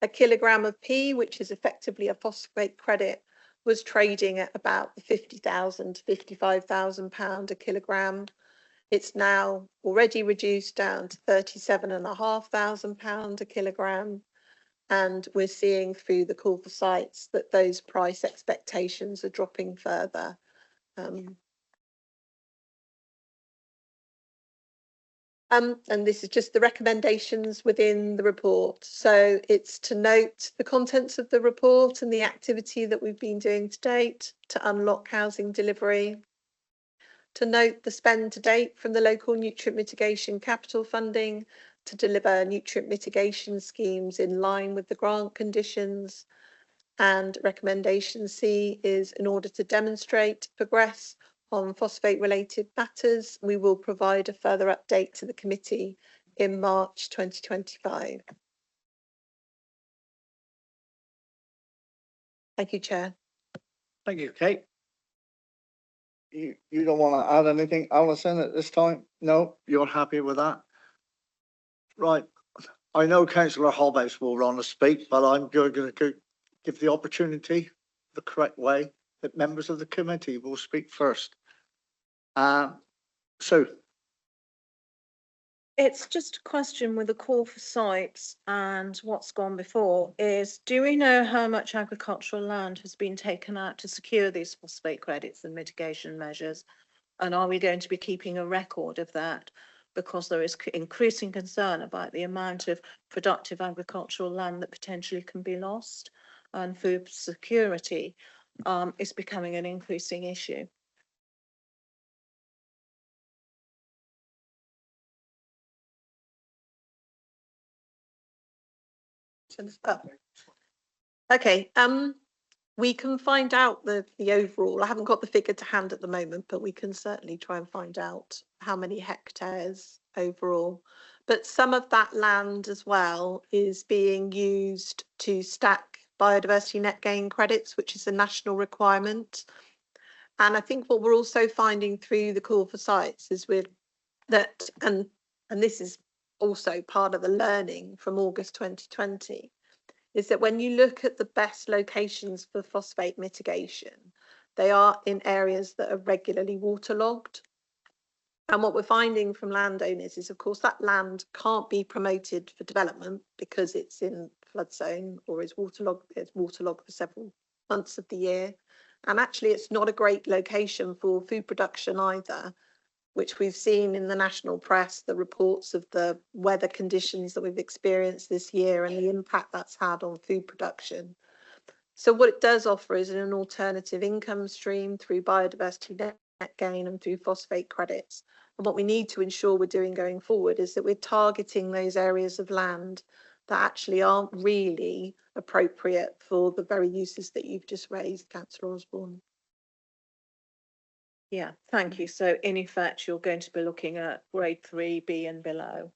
a kilogram of P, which is effectively a phosphate credit, was trading at about the £50,000 to £55,000 a kilogram. It's now already reduced down to £37,500 a kilogram. And we're seeing through the call for sites that those price expectations are dropping further. And this is just the recommendations within the report. So it's to note the contents of the report and the activity that we've been doing to date to unlock housing delivery. To note the spend to date from the local nutrient mitigation capital funding to deliver nutrient mitigation schemes in line with the grant conditions. And recommendation C is, in order to demonstrate progress on phosphate related matters, we will provide a further update to the committee in March 2025. Thank you, Chair. Thank you, Kate. You don't want to add anything, Alison, at this time? No, you're happy with that? Right. I know Councillor Hobhouse will want to speak, but I'm going to give the opportunity the correct way that members of the committee will speak first. Sue. It's just a question with the call for sites and what's gone before is, do we know how much agricultural land has been taken out to secure these phosphate credits and mitigation measures? And are we going to be keeping a record of that? Because there is increasing concern about the amount of productive agricultural land that potentially can be lost, and food security is becoming an increasing issue. Okay, we can find out the overall. I haven't got the figure to hand at the moment, but we can certainly try and find out how many hectares overall. But some of that land as well is being used to stack biodiversity net gain credits, which is a national requirement. And I think what we're also finding through the call for sites is that, and this is also part of the learning from August 2020, is that when you look at the best locations for phosphate mitigation, they are in areas that are regularly waterlogged. And what we're finding from landowners is, of course, that land can't be promoted for development because it's in flood zone or is waterlogged. It's waterlogged for several months of the year. And actually, it's not a great location for food production either, which we've seen in the national press, the reports of the weather conditions that we've experienced this year and the impact that's had on food production. So what it does offer is an alternative income stream through biodiversity net gain and through phosphate credits. And what we need to ensure we're doing going forward is that we're targeting those areas of land that actually aren't really appropriate for the very uses that you've just raised, Councillor Osborne. Yeah, thank you. So in effect, you're going to be looking at grade 3B and below.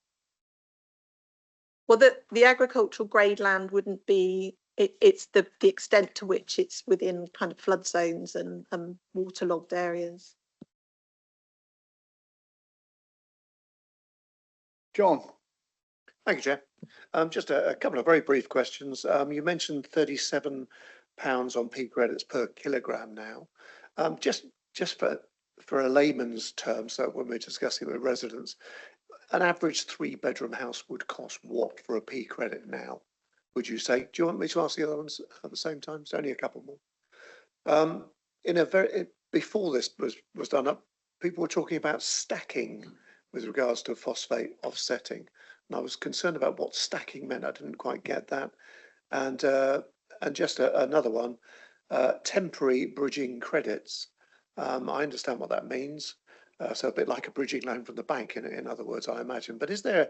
Well, the agricultural grade land wouldn't be, it's the extent to which it's within kind of flood zones and waterlogged areas. John. Thank you, Chair. Just a couple of very brief questions. You mentioned £37 on P credits per kilogram now. Just for a layman's term, so when we're discussing with residents, an average 3-bedroom house would cost what for a P credit now? Would you say? Do you want me to ask the other ones at the same time? It's only a couple more. Before this was done up, people were talking about stacking with regards to phosphate offsetting. And I was concerned about what stacking meant. I didn't quite get that. And just another one, temporary bridging credits. I understand what that means. So a bit like a bridging loan from the bank, in other words, I imagine. But is there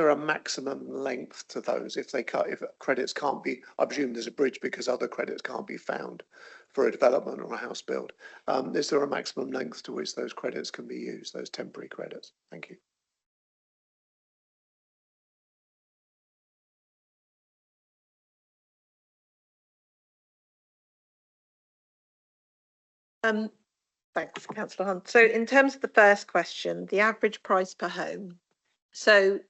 a maximum length to those? If credits can't be, I presume there's a bridge because other credits can't be found for a development or a house build. Is there a maximum length to which those credits can be used, those temporary credits? Thank you. Thanks, Councillor Hunt. So in terms of the first question, the average price per home. So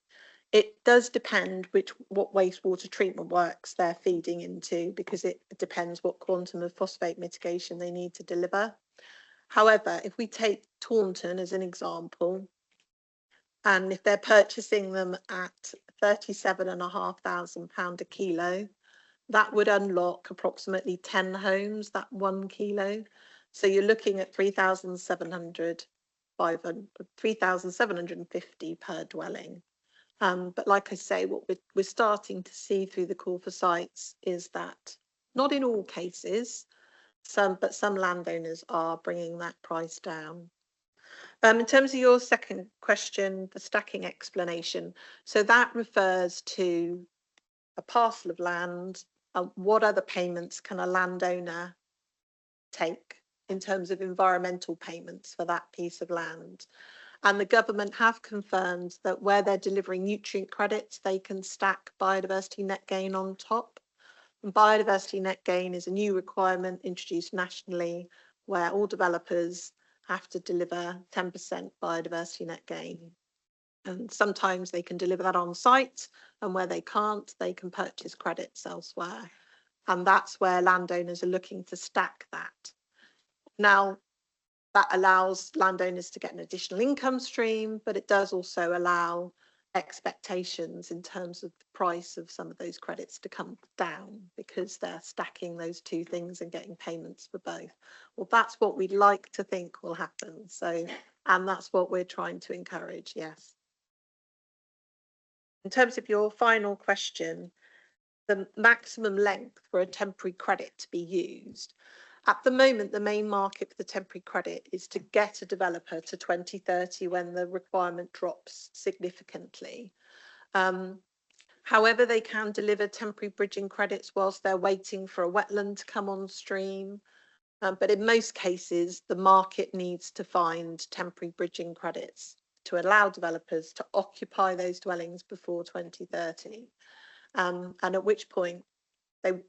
it does depend what wastewater treatment works they're feeding into, because it depends what quantum of phosphate mitigation they need to deliver. However, if we take Taunton as an example, and if they're purchasing them at £37,500 a kilo, that would unlock approximately 10 homes, that 1 kilo. So you're looking at 3,750 per dwelling. But like I say, what we're starting to see through the call for sites is that, not in all cases, but some landowners are bringing that price down. In terms of your second question, the stacking explanation, so that refers to a parcel of land. What other payments can a landowner take in terms of environmental payments for that piece of land? And the government have confirmed that where they're delivering nutrient credits, they can stack biodiversity net gain on top. And biodiversity net gain is a new requirement introduced nationally, where all developers have to deliver 10% biodiversity net gain. And sometimes they can deliver that on site, and where they can't, they can purchase credits elsewhere. And that's where landowners are looking to stack that. Now, that allows landowners to get an additional income stream, but it does also allow expectations in terms of the price of some of those credits to come down, because they're stacking those two things and getting payments for both. Well, that's what we'd like to think will happen. So, and that's what we're trying to encourage, yes. In terms of your final question, the maximum length for a temporary credit to be used. At the moment, the main market for the temporary credit is to get a developer to 2030 when the requirement drops significantly. However, they can deliver temporary bridging credits whilst they're waiting for a wetland to come on stream. But in most cases, the market needs to find temporary bridging credits to allow developers to occupy those dwellings before 2030. And at which point, they,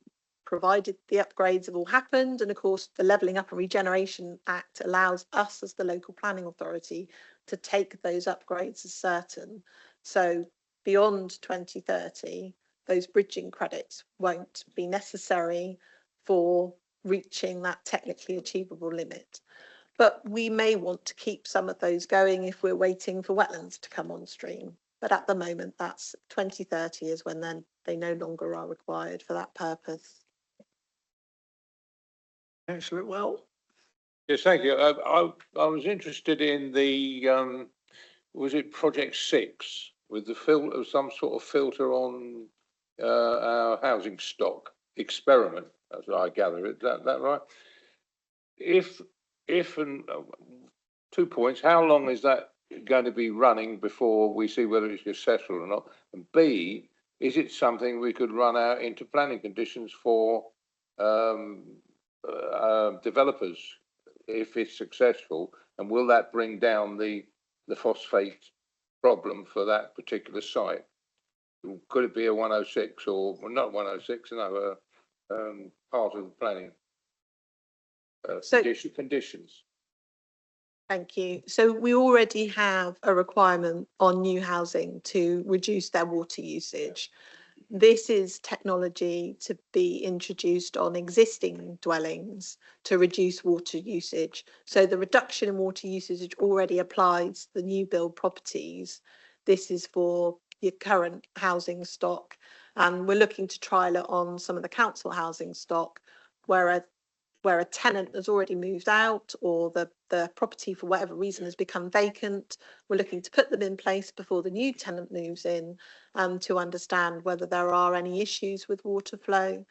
provided the upgrades have all happened, and of course the Levelling Up and Regeneration Act allows us as the local planning authority to take those upgrades as certain. So beyond 2030, those bridging credits won't be necessary for reaching that technically achievable limit. But we may want to keep some of those going if we're waiting for wetlands to come on stream. But at the moment, that's 2030 is when then they no longer are required for that purpose. Councillor Well. Yes, thank you. I was interested in the, was it Project 6 with the filter, some sort of filter on our housing stock experiment, as I gather it. Is that right? If and 2 points, how long is that going to be running before we see whether it's successful or not? And B, is it something we could run out into planning conditions for developers if it's successful? And will that bring down the phosphate problem for that particular site? Could it be a 106 or well, not 106? No, part of the planning conditions. Thank you. So we already have a requirement on new housing to reduce their water usage. This is technology to be introduced on existing dwellings to reduce water usage. So the reduction in water usage already applies to the new build properties. This is for your current housing stock, and we're looking to trial it on some of the council housing stock where a tenant has already moved out or the property for whatever reason has become vacant. We're looking to put them in place before the new tenant moves in to understand whether there are any issues with water flow.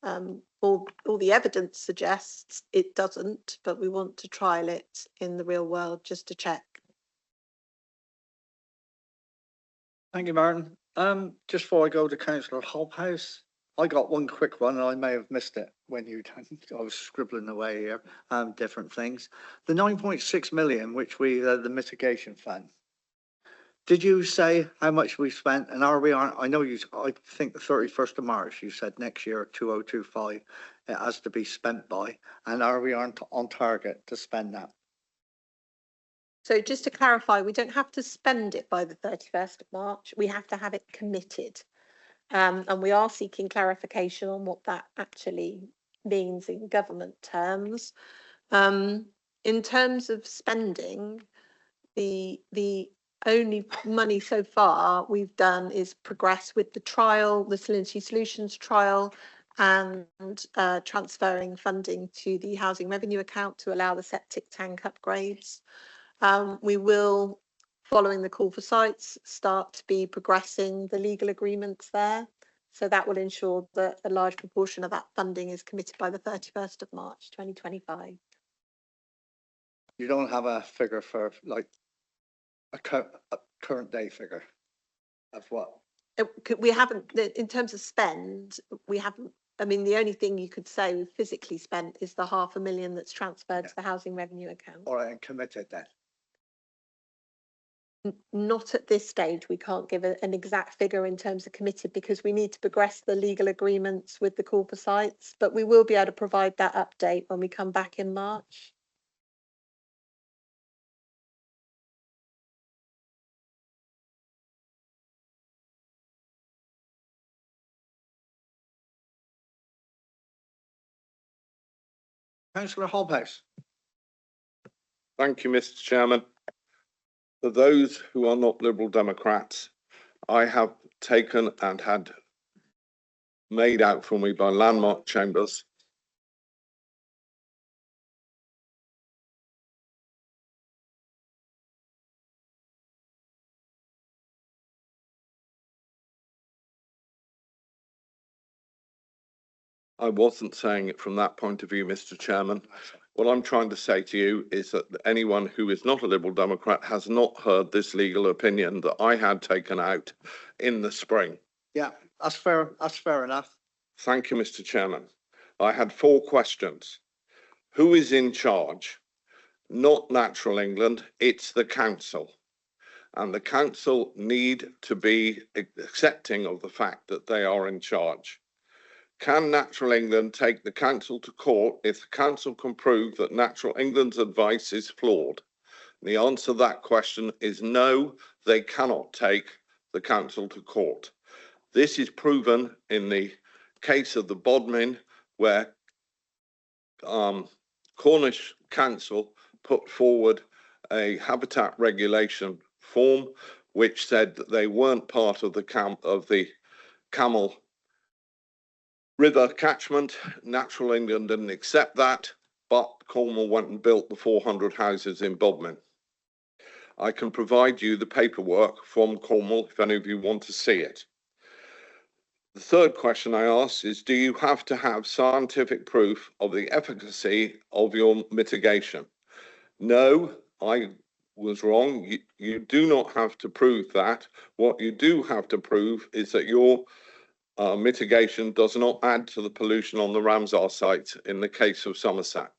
All the evidence suggests it doesn't, but we want to trial it in the real world just to check. Thank you, Martin. Just before I go to Councillor Hobhouse, I got one quick one and I may have missed it when I was scribbling away here, different things. The 9.6 million, which the mitigation fund. Did you say how much we spent and are we on, I think the 31st of March, you said next year, 2025, it has to be spent by, and are we on target to spend that? So just to clarify, we don't have to spend it by the 31st of March. We have to have it committed. And we are seeking clarification on what that actually means in government terms. In terms of spending, the only money so far we've done is progress with the trial, the Salinity Solutions trial, and transferring funding to the housing revenue account to allow the septic tank upgrades. We will, following the call for sites, start to be progressing the legal agreements there. So that will ensure that a large proportion of that funding is committed by the 31st of March 2025. You don't have a figure for like a current day figure of what? We haven't, in terms of spend, we haven't. I mean, the only thing you could say we've physically spent is the $500,000 that's transferred to the housing revenue account. All right, and committed then? Not at this stage. We can't give an exact figure in terms of committed because we need to progress the legal agreements with the call for sites, but we will be able to provide that update when we come back in March. Councillor Hobhouse. Thank you, Mr. Chairman. For those who are not Liberal Democrats, I have taken and had made out for me by Landmark Chambers I wasn't saying it from that point of view, Mr. Chairman. What I'm trying to say to you is that anyone who is not a Liberal Democrat has not heard this legal opinion that I had taken out in the spring. Yeah, that's fair. That's fair enough. Thank you, Mr. Chairman. I had 4 questions. Who is in charge? Not Natural England, it's the council. And the council need to be accepting of the fact that they are in charge. Can Natural England take the council to court if the council can prove that Natural England's advice is flawed? And the answer to that question is no, they cannot take the council to court. This is proven in the case of the Bodmin, where Cornish Council put forward a habitat regulation form which said that they weren't part of the Camel River catchment. Natural England didn't accept that, but Cornwall went and built the 400 houses in Bodmin. I can provide you the paperwork from Cornwall if any of you want to see it. The third question I asked is, do you have to have scientific proof of the efficacy of your mitigation? No, I was wrong. You do not have to prove that. What you do have to prove is that your mitigation does not add to the pollution on the Ramsar site in the case of Somerset.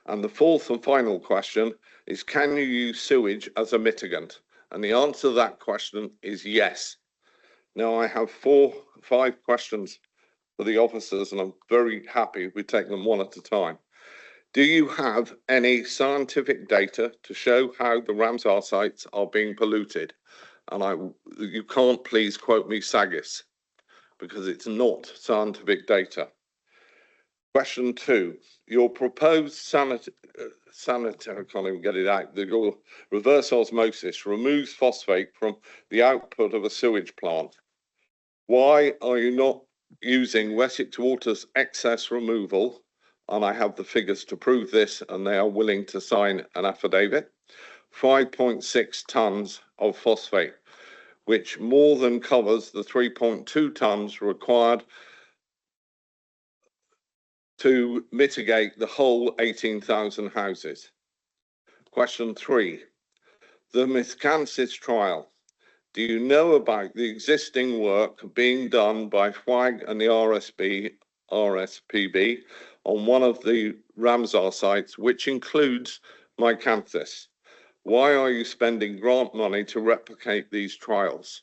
And the fourth and final question is, can you use sewage as a mitigant? And the answer to that question is yes. Now I have 5 questions for the officers, and I'm very happy if we take them one at a time. Do you have any scientific data to show how the Ramsar sites are being polluted? And you can't please quote me Saggis, because it's not scientific data. Question 2, your proposed sanitary, I can't even get it out, your reverse osmosis removes phosphate from the output of a sewage plant. Why are you not using Wessex Water's excess removal? And I have the figures to prove this, and they are willing to sign an affidavit. 5.6 tonnes of phosphate, which more than covers the 3.2 tonnes required to mitigate the whole 18,000 houses. Question 3, the Miscansis trial. Do you know about the existing work being done by FWAG and the RSPB on one of the Ramsar sites, which includes Miscanthus? Why are you spending grant money to replicate these trials?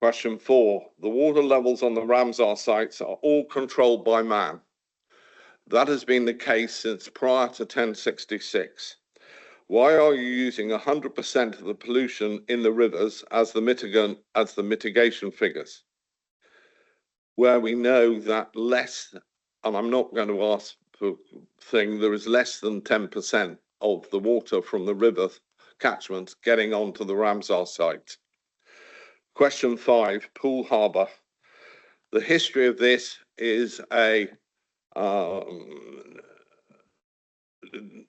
Question 4, the water levels on the Ramsar sites are all controlled by man. That has been the case since prior to 1066. Why are you using 100% of the pollution in the rivers as the mitigation figures, where we know that less, and I'm not going to ask for thing, there is less than 10% of the water from the river catchments getting onto the Ramsar site. Question 5, Poole Harbour. The history of this is a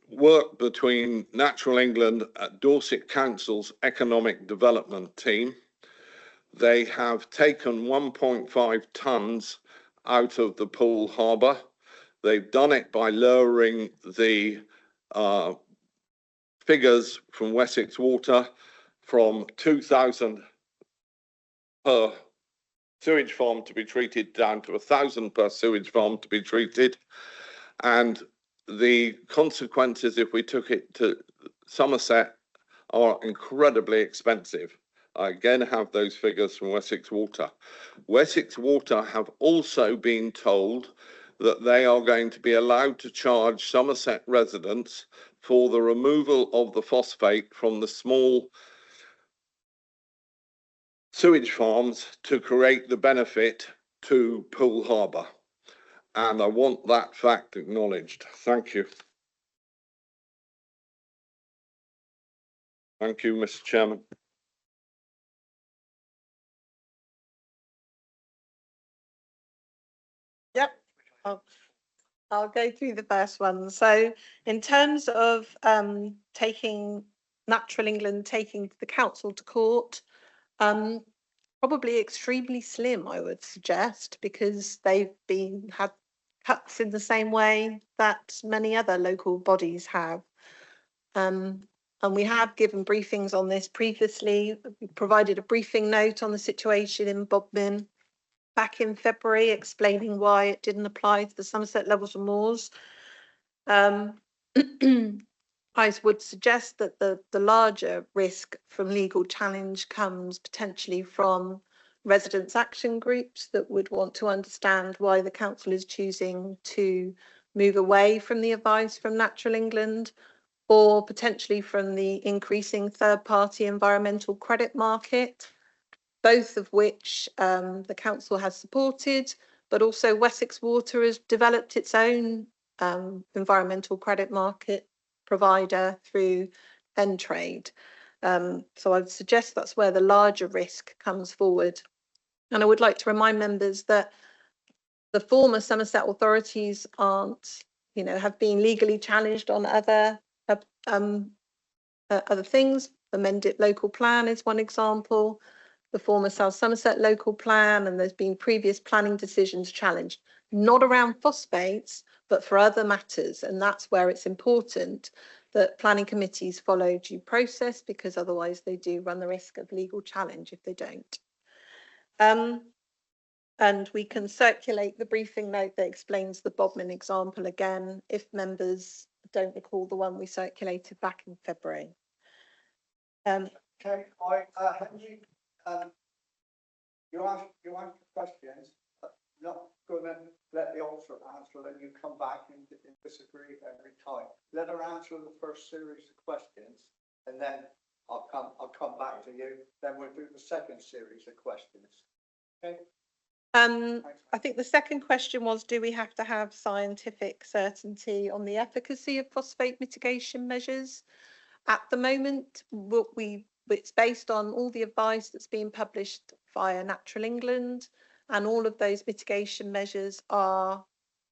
work between Natural England at Dorset Council's Economic Development team. They have taken 1.5 tonnes out of the Poole Harbour. They've done it by lowering the figures from Wessex Water from 2,000 per sewage farm to be treated down to 1,000 per sewage farm to be treated. And the consequences, if we took it to Somerset, are incredibly expensive. I again have those figures from Wessex Water. Wessex Water have also been told that they are going to be allowed to charge Somerset residents for the removal of the phosphate from the small sewage farms to create the benefit to Poole Harbour. And I want that fact acknowledged. Thank you. Thank you, Mr. Chairman. Yep, I'll go through the first one. So in terms of taking Natural England, taking the council to court, probably extremely slim, I would suggest, because they've had cuts in the same way that many other local bodies have. And we have given briefings on this previously. We provided a briefing note on the situation in Bodmin back in February, explaining why it didn't apply to the Somerset Levels and Moors. I would suggest that the larger risk from legal challenge comes potentially from residents' action groups that would want to understand why the council is choosing to move away from the advice from Natural England, or potentially from the increasing third-party environmental credit market, both of which the council has supported, but also Wessex Water has developed its own environmental credit market provider through Entrade. So I'd suggest that's where the larger risk comes forward. And I would like to remind members that the former Somerset authorities aren't, have been legally challenged on other things. The Mendip local plan is one example. the former South Somerset local plan, and there's been previous planning decisions challenged, not around phosphates, but for other matters. And that's where it's important that planning committees follow due process, because otherwise they do run the risk of legal challenge if they don't. And we can circulate the briefing note that explains the Bodmin example again, if members don't recall the one we circulated back in February. Okay, you ask questions, not gonna let the officer answer, then you come back and disagree every time. Let her answer the first series of questions, and then I'll come back to you. Then we'll do the second series of questions. Okay. I think the second question was, do we have to have scientific certainty on the efficacy of phosphate mitigation measures? At the moment, it's based on all the advice that's being published via Natural England, and all of those mitigation measures are,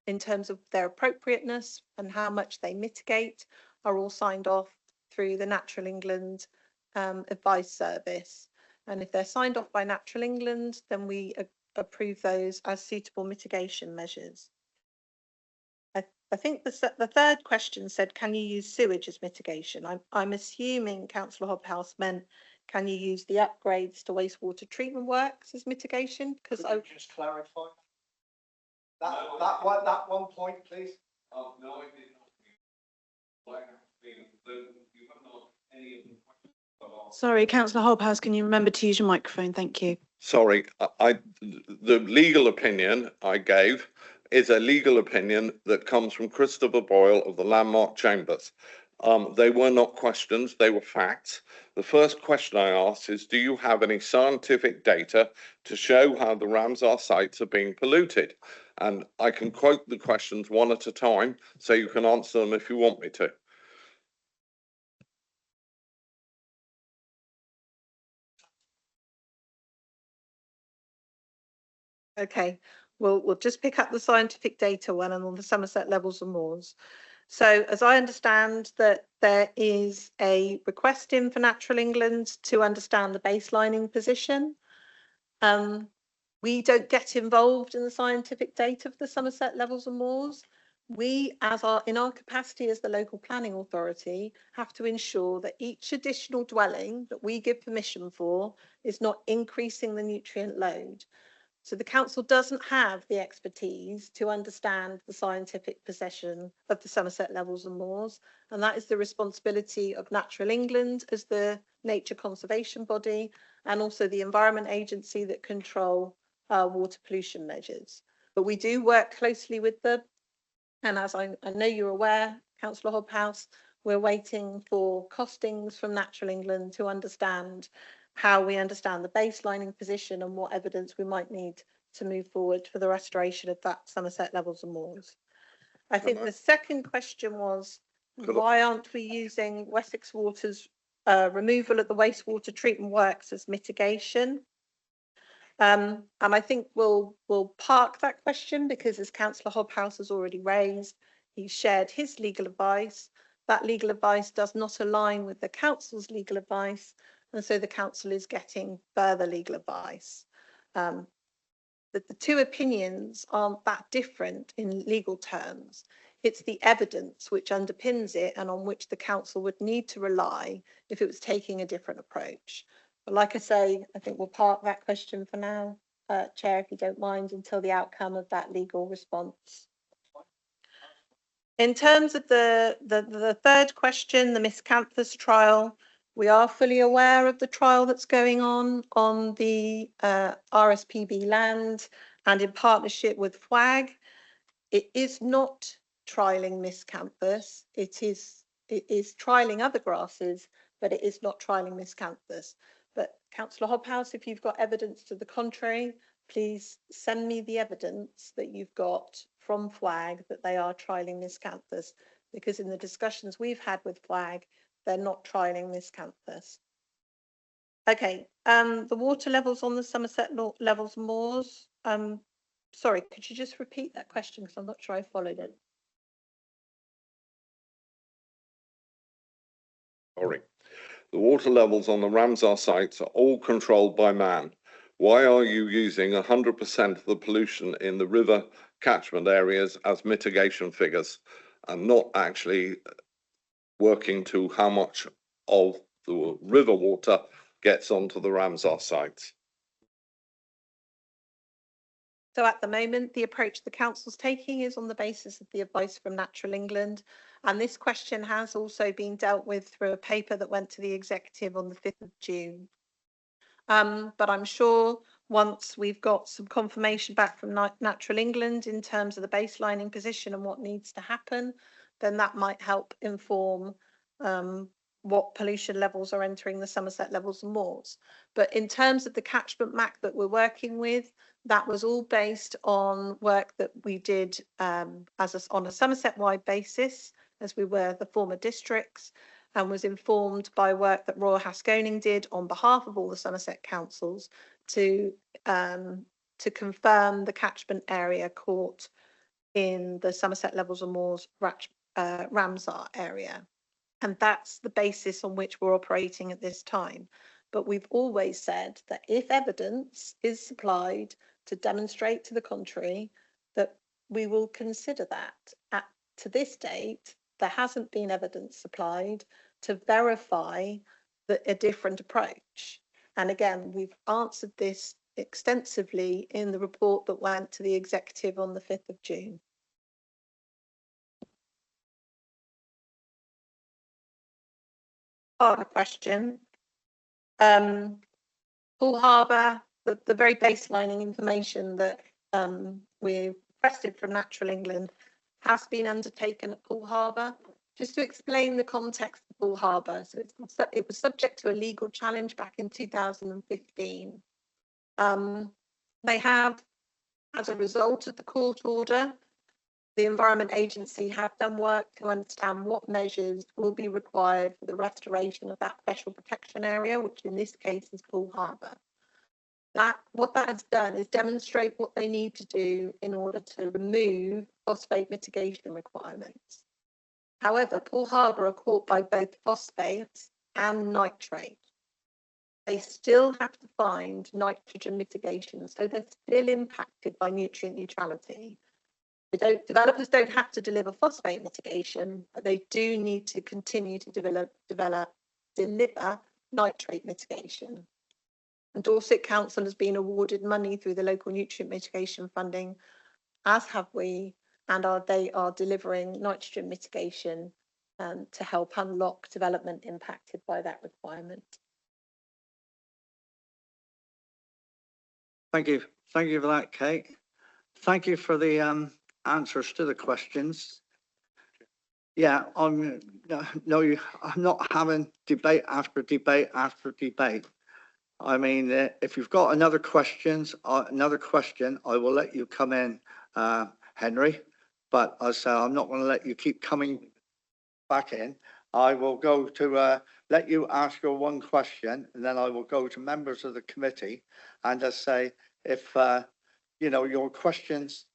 in terms of their appropriateness and how much they mitigate, are all signed off through the Natural England advice service. And if they're signed off by Natural England, then we approve those as suitable mitigation measures. I think the third question said, can you use sewage as mitigation? I'm assuming Councillor Hobhouse meant, can you use the upgrades to wastewater treatment works as mitigation? Because I just clarify that one point, please. No, I did not. You have not any of the. Sorry, Councillor Hobhouse, can you remember to use your microphone? Thank you. Sorry, the legal opinion I gave is a legal opinion that comes from Christopher Boyle of the Landmark Chambers. They were not questions, they were facts. The first question I asked is, do you have any scientific data to show how the Ramsar sites are being polluted? And I can quote the questions one at a time, so you can answer them if you want me to. Okay, we'll just pick up the scientific data one and on the Somerset levels and moors. So as I understand that there is a request in for Natural England to understand the baselining position. We don't get involved in the scientific data of the Somerset levels and moors. We, in our capacity as the local planning authority, have to ensure that each additional dwelling that we give permission for is not increasing the nutrient load. So the council doesn't have the expertise to understand the scientific possession of the Somerset levels and moors, and that is the responsibility of Natural England as the nature conservation body, and also the Environment Agency that control water pollution measures. But we do work closely with them, and as I know you're aware, Councillor Hobhouse, we're waiting for costings from Natural England to understand how we understand the baselining position and what evidence we might need to move forward for the restoration of that Somerset levels and moors. I think the second question was, why aren't we using Wessex Water's removal of the wastewater treatment works as mitigation? And I think we'll park that question, because as Councillor Hobhouse has already raised, he shared his legal advice. That legal advice does not align with the council's legal advice, and so the council is getting further legal advice. The two opinions aren't that different in legal terms. It's the evidence which underpins it and on which the council would need to rely if it was taking a different approach. But like I say, I think we'll park that question for now, Chair, if you don't mind, until the outcome of that legal response. In terms of the third question, the Miscanthus trial, we are fully aware of the trial that's going on the RSPB land and in partnership with FWAG. It is not trialling Miscanthus. It is trialling other grasses, but it is not trialling Miscanthus. But Councillor Hobhouse, if you've got evidence to the contrary, please send me the evidence that you've got from FWAG that they are trialling Miscanthus, because in the discussions we've had with FWAG, they're not trialling Miscanthus. Okay, the water levels on the Somerset levels moors. Sorry, could you just repeat that question, because I'm not sure I followed it. Sorry. The water levels on the Ramsar sites are all controlled by man. Why are you using 100% of the pollution in the river catchment areas as mitigation figures and not actually working to how much of the river water gets onto the Ramsar sites? So at the moment, the approach the council's taking is on the basis of the advice from Natural England. And this question has also been dealt with through a paper that went to the executive on the 5th of June. But I'm sure once we've got some confirmation back from Natural England in terms of the baselining position and what needs to happen, then that might help inform what pollution levels are entering the Somerset levels and moors. But in terms of the catchment map that we're working with, that was all based on work that we did on a Somerset-wide basis, as we were the former districts, and was informed by work that Royal Haskoning did on behalf of all the Somerset councils to confirm the catchment area caught in the Somerset levels and moors Ramsar area. And that's the basis on which we're operating at this time. But we've always said that if evidence is supplied to demonstrate to the contrary, that we will consider that. To this date, there hasn't been evidence supplied to verify a different approach. And again, we've answered this extensively in the report that went to the executive on the 5th of June. Harbour question. Poole Harbour, the very baselining information that we requested from Natural England has been undertaken at Poole Harbour. Just to explain the context of Poole Harbour, so it was subject to a legal challenge back in 2015. They have, as a result of the court order, the Environment Agency have done work to understand what measures will be required for the restoration of that special protection area, which in this case is Poole Harbour. What that has done is demonstrate what they need to do in order to remove phosphate mitigation requirements. However, Poole Harbour are caught by both phosphates and nitrate. They still have to find nitrogen mitigation, so they're still impacted by nutrient neutrality. Developers don't have to deliver phosphate mitigation, but they do need to continue to deliver nitrate mitigation. And Dorset Council has been awarded money through the local nutrient mitigation funding, as have we, and they are delivering nitrogen mitigation to help unlock development impacted by that requirement. Thank you. Thank you for that, Kate. Thank you for the answers to the questions. Yeah, I'm not having debate after debate after debate. I mean, if you've got another question, I will let you come in, Henry. But as I say, I'm not going to let you keep coming back in. I will go to let you ask your one question, and then I will go to members of the committee and just say if your questions,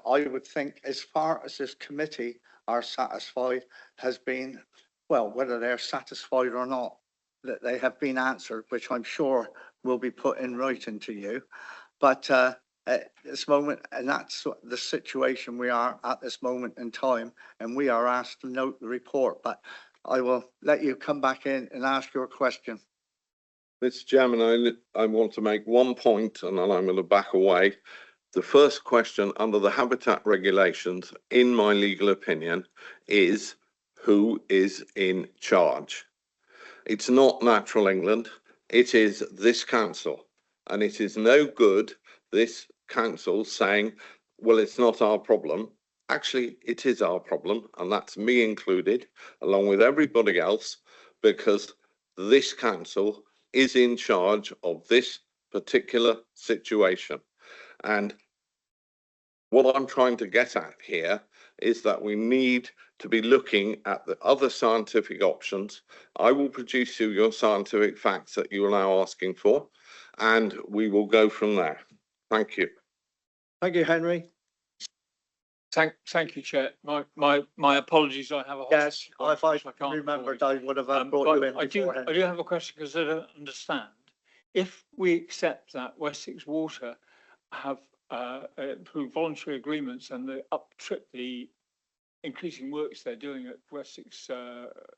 I would think, as far as this committee are satisfied, has been, well, whether they're satisfied or not, that they have been answered, which I'm sure will be put in writing to you. But at this moment, and that's the situation we are at this moment in time, and we are asked to note the report. But I will let you come back in and ask your question. Mr. Chairman, I want to make one point, and then I'm going to back away. The first question under the habitat regulations, in my legal opinion, is who is in charge? It's not Natural England, it is this council. And it is no good this council saying, well, it's not our problem. Actually, it is our problem, and that's me included, along with everybody else, because this council is in charge of this particular situation. And what I'm trying to get at here is that we need to be looking at the other scientific options. I will produce you your scientific facts that you are now asking for, and we will go from there. Thank you. Thank you, Henry. Thank you, Chair. My apologies. I have a. Yes, if I which can't remembered, avoid. I would have But brought you in I do beforehand. have a question because I don't understand. If we accept that Wessex Water have approved voluntary agreements and the increasing works they're doing at Wessex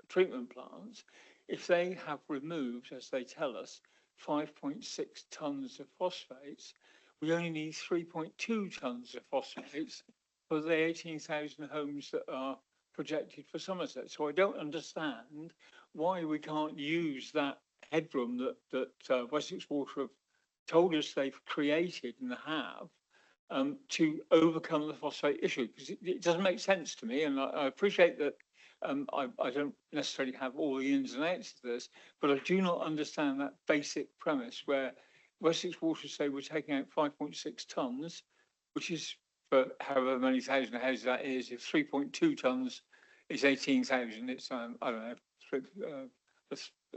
treatment plants, if they have removed, as they tell us, 5.6 tonnes of phosphates, we only need 3.2 tonnes of phosphates for the 18,000 homes that are projected for Somerset. So I don't understand why we can't use that headroom that Wessex Water have told us they've created and have to overcome the phosphate issue, because it doesn't make sense to me. And I appreciate that I don't necessarily have all the ins and outs of this, but I do not understand that basic premise where Wessex Water say we're taking out 5.6 tonnes, which is for however many thousand houses that is. If 3.2 tonnes is 18,000, it's I don't know,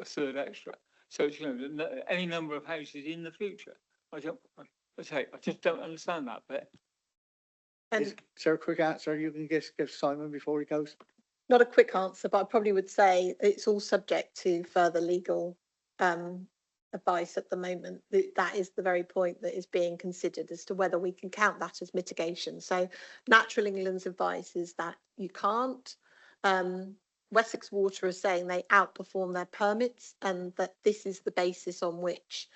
a third extra. So it's, any number of houses in the future. I just don't understand that bit. Is there a quick answer you can give Simon before he goes? Not a quick answer, but I probably would say it's all subject to further legal advice at the moment. That is the very point that is being considered as to whether we can count that as mitigation. So Natural England's advice is that you can't. Wessex Water is saying they outperform their permits and that this is the basis on which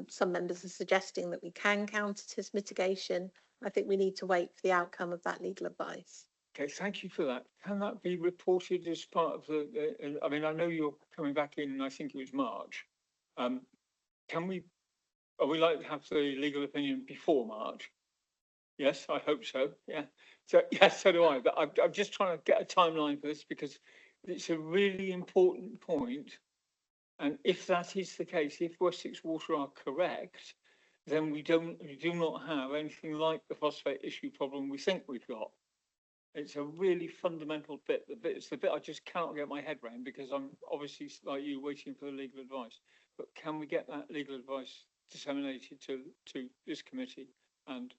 some members are suggesting that we can count it as mitigation. I think we need to wait for the outcome of that legal advice. Okay, thank you for that. Can that be reported as part of the, I mean, I know you're coming back in, I think it was March. Are we likely to have the legal opinion before March? Yes, I hope so. Yeah. So, yes, so do I. But I'm just trying to get a timeline for this because it's a really important point. And if that is the case, if Wessex Water are correct, then we do not have anything like the phosphate issue problem we think we've got. It's a really fundamental bit. It's the bit I just cannot get my head around because I'm obviously, like you, waiting for the legal advice. But can we get that legal advice disseminated to this committee and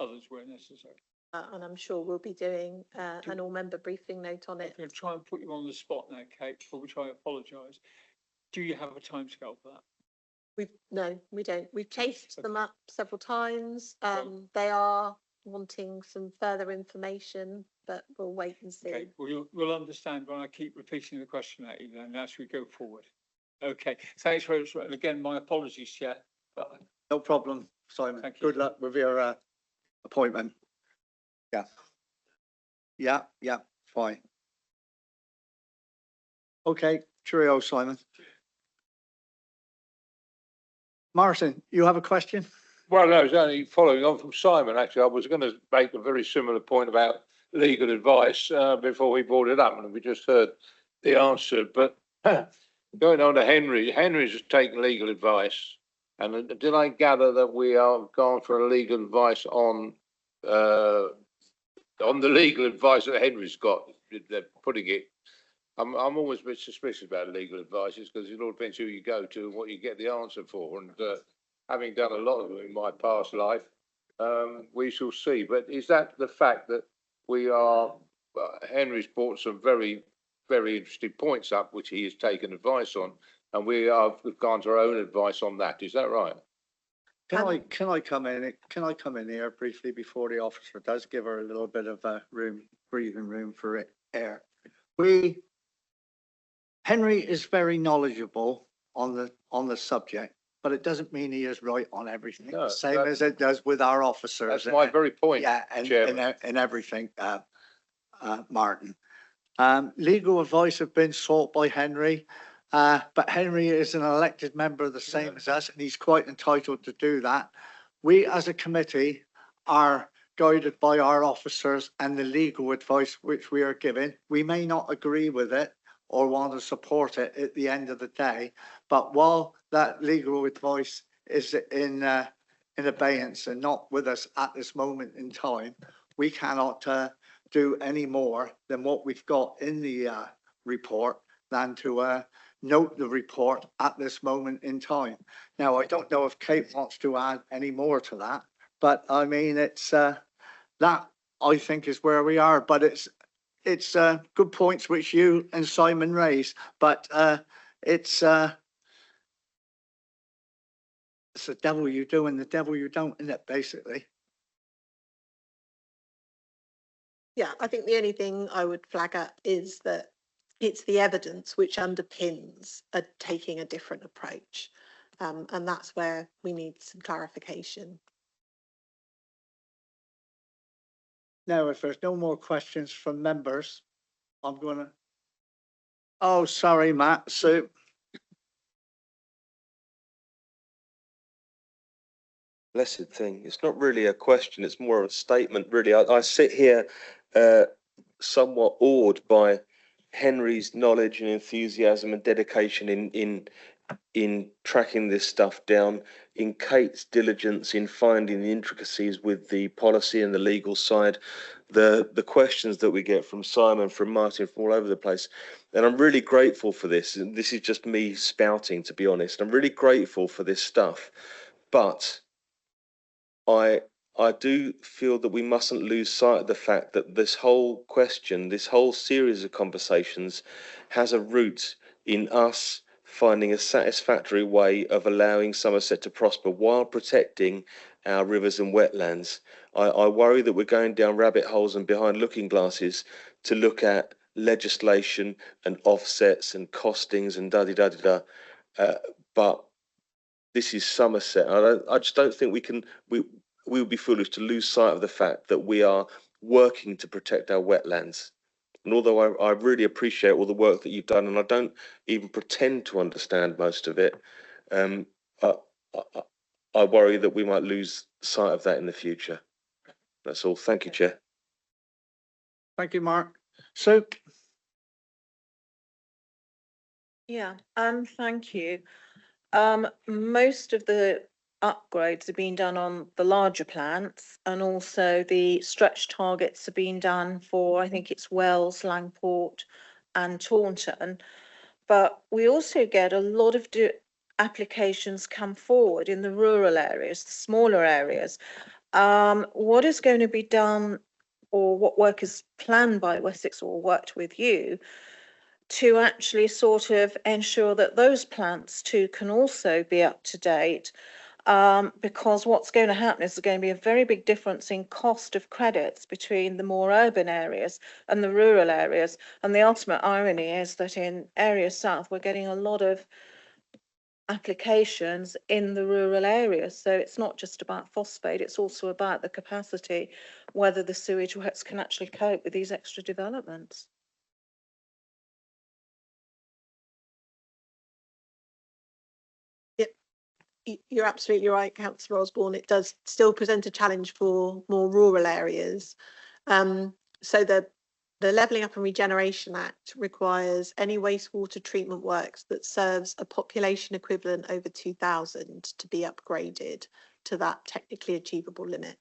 others where necessary? And I'm sure we'll be doing an all-member briefing note on it. I'm going to try and put you on the spot now, Kate, for which I apologise. Do you have a timescale for that? No, we don't. We've chased them up several times. They are wanting some further information, but we'll wait and see. Okay, well, we'll understand when I keep repeating the question at you then as we go forward. Okay, thanks very much. And again, my apologies, Chair. No problem, Simon. Thank you. Good luck with your appointment. Yeah, fine. Okay, cheerio, Simon. Martin, you have a question? Well, no, it's only following on from Simon, actually. I was going to make a very similar point about legal advice before we brought it up, and we just heard the answer. But going on to Henry's just taken legal advice. And did I gather that we are going for a legal advice on the legal advice that Henry's got? They're putting it. I'm always a bit suspicious about legal advices because it all depends who you go to and what you get the answer for. And having done a lot of them in my past life, we shall see. But is that the fact that we are? Henry's brought some very, very interesting points up, which he has taken advice on, and we've gone to our own advice on that. Is that right? Can I come in? Can I come in here briefly before the officer does give her a little bit of breathing room for air? Henry is very knowledgeable on the subject, but it doesn't mean he is right on everything. No, Same as it does with our officers. That's my very point. Yeah, Chairman. and everything, Martin. Legal advice have been sought by Henry, but Henry is an elected member the same as us, and he's quite entitled to do that. We as a committee are guided by our officers and the legal advice which we are given. We may not agree with it or want to support it at the end of the day, but while that legal advice is in abeyance and not with us at this moment in time, we cannot do any more than what we've got in the report than to note the report at this moment in time. Now, I don't know if Kate wants to add any more to that, but I mean, it's that I think is where we are, but it's good points which you and Simon raised, but it's the devil you do and the devil you don't, isn't it, basically? Yeah, I think the only thing I would flag up is that it's the evidence which underpins taking a different approach. And that's where we need some clarification. Now, if there's no more questions from members, I'm gonna. Oh, sorry, Matt. So. Blessed thing. It's not really a question. It's more of a statement, really. I sit here somewhat awed by Henry's knowledge and enthusiasm and dedication in tracking this stuff down, in Kate's diligence in finding the intricacies with the policy and the legal side, the questions that we get from Simon, from Martin, from all over the place. And I'm really grateful for this. And this is just me spouting, to be honest. I'm really grateful for this stuff. But I do feel that we mustn't lose sight of the fact that this whole question, this whole series of conversations has a root in us finding a satisfactory way of allowing Somerset to prosper while protecting our rivers and wetlands. I worry that we're going down rabbit holes and behind looking glasses to look at legislation and offsets and costings and da-di-da-di-da. But this is Somerset. I just don't think we would be foolish to lose sight of the fact that we are working to protect our wetlands. And although I really appreciate all the work that you've done, and I don't even pretend to understand most of it, I worry that we might lose sight of that in the future. That's all. Thank you, Chair. Thank you, Mark. So. Yeah, thank you. Most of the upgrades have been done on the larger plants, and also the stretch targets have been done for, I think it's Wells, Langport and Taunton. But we also get a lot of applications come forward in the rural areas, the smaller areas. What is going to be done, or what work is planned by Wessex or worked with you to actually sort of ensure that those plants too can also be up to date? Because what's going to happen is there's going to be a very big difference in cost of credits between the more urban areas and the rural areas. And the ultimate irony is that in Area South, we're getting a lot of applications in the rural areas. So it's not just about phosphate, it's also about the capacity, whether the sewage works can actually cope with these extra developments. You're absolutely right, Councillor Osborne. It does still present a challenge for more rural areas. So the Levelling Up and Regeneration Act requires any wastewater treatment works that serves a population equivalent over 2,000 to be upgraded to that technically achievable limit.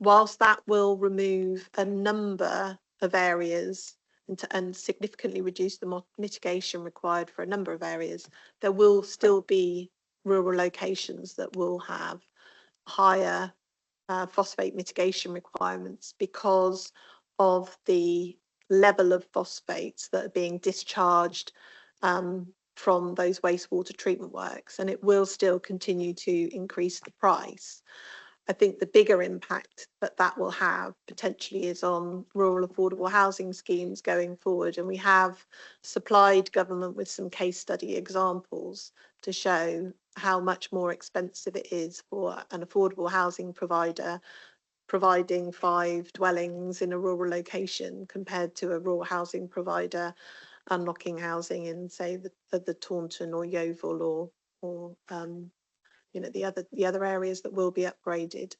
Whilst that will remove a number of areas and significantly reduce the mitigation required for a number of areas, there will still be rural locations that will have higher phosphate mitigation requirements because of the level of phosphates that are being discharged from those wastewater treatment works, and it will still continue to increase the price. I think the bigger impact that will have potentially is on rural affordable housing schemes going forward. And we have supplied government with some case study examples to show how much more expensive it is for an affordable housing provider providing 5 dwellings in a rural location compared to a rural housing provider unlocking housing in, say, the Taunton or Yeovil or you know, the other areas that will be upgraded.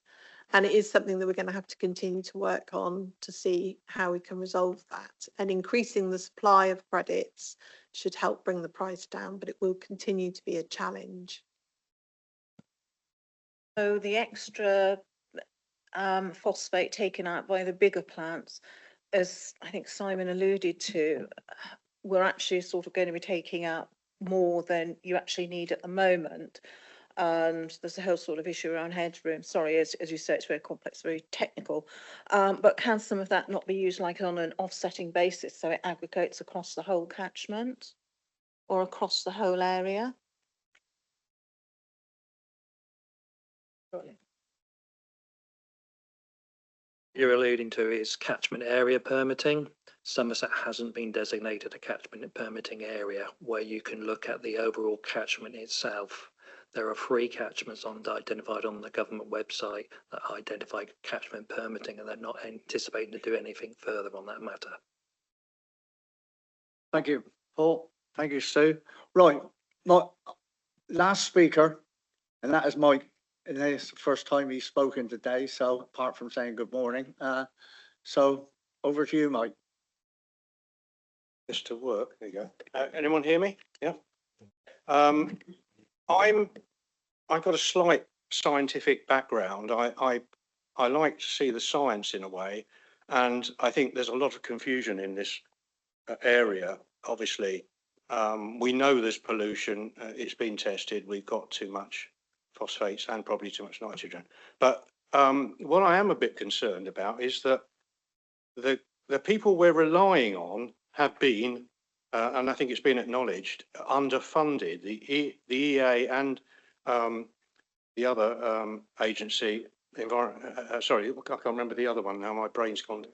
And it is something that we're going to have to continue to work on to see how we can resolve that. And increasing the supply of credits should help bring the price down, but it will continue to be a challenge. So the extra phosphate taken out by the bigger plants, as I think Simon alluded to, we're actually sort of going to be taking out more than you actually need at the moment. and there's a whole sort of issue around headroom. Sorry, as you say, it's very complex, very technical. But can some of that not be used like on an offsetting basis, so it aggregates across the whole catchment or across the whole area? You're alluding to is catchment area permitting. Somerset hasn't been designated a catchment permitting area where you can look at the overall catchment itself. There are 3 catchments identified on the government website that identify catchment permitting, and they're not anticipating to do anything further on that matter. Thank you, Paul. Thank you, Sue. Right, my last speaker, and that is Mike. And it's the first time he's spoken today, so apart from saying good morning, so over to you, Mike. This to work. There you go. Anyone hear me? Yeah. I've got a slight scientific background. I like to see the science in a way, and I think there's a lot of confusion in this area. Obviously, we know there's pollution. It's been tested. We've got too much phosphates and probably too much nitrogen. But what I am a bit concerned about is that the people we're relying on have been, and I think it's been acknowledged, underfunded. The EA and the other agency, sorry, I can't remember the other one now, my brain's gone.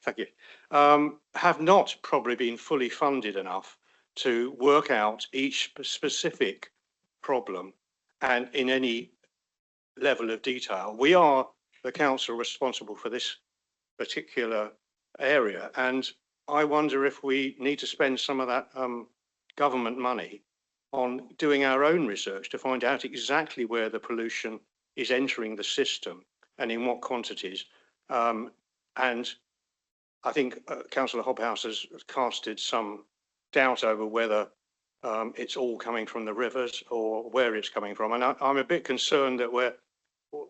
Thank you. Have not probably been fully funded enough to work out each specific problem and in any level of detail. We are the council responsible for this particular area, and I wonder if we need to spend some of that government money on doing our own research to find out exactly where the pollution is entering the system and in what quantities. And I think Councillor Hobhouse has casted some doubt over whether it's all coming from the rivers or where it's coming from. And I'm a bit concerned that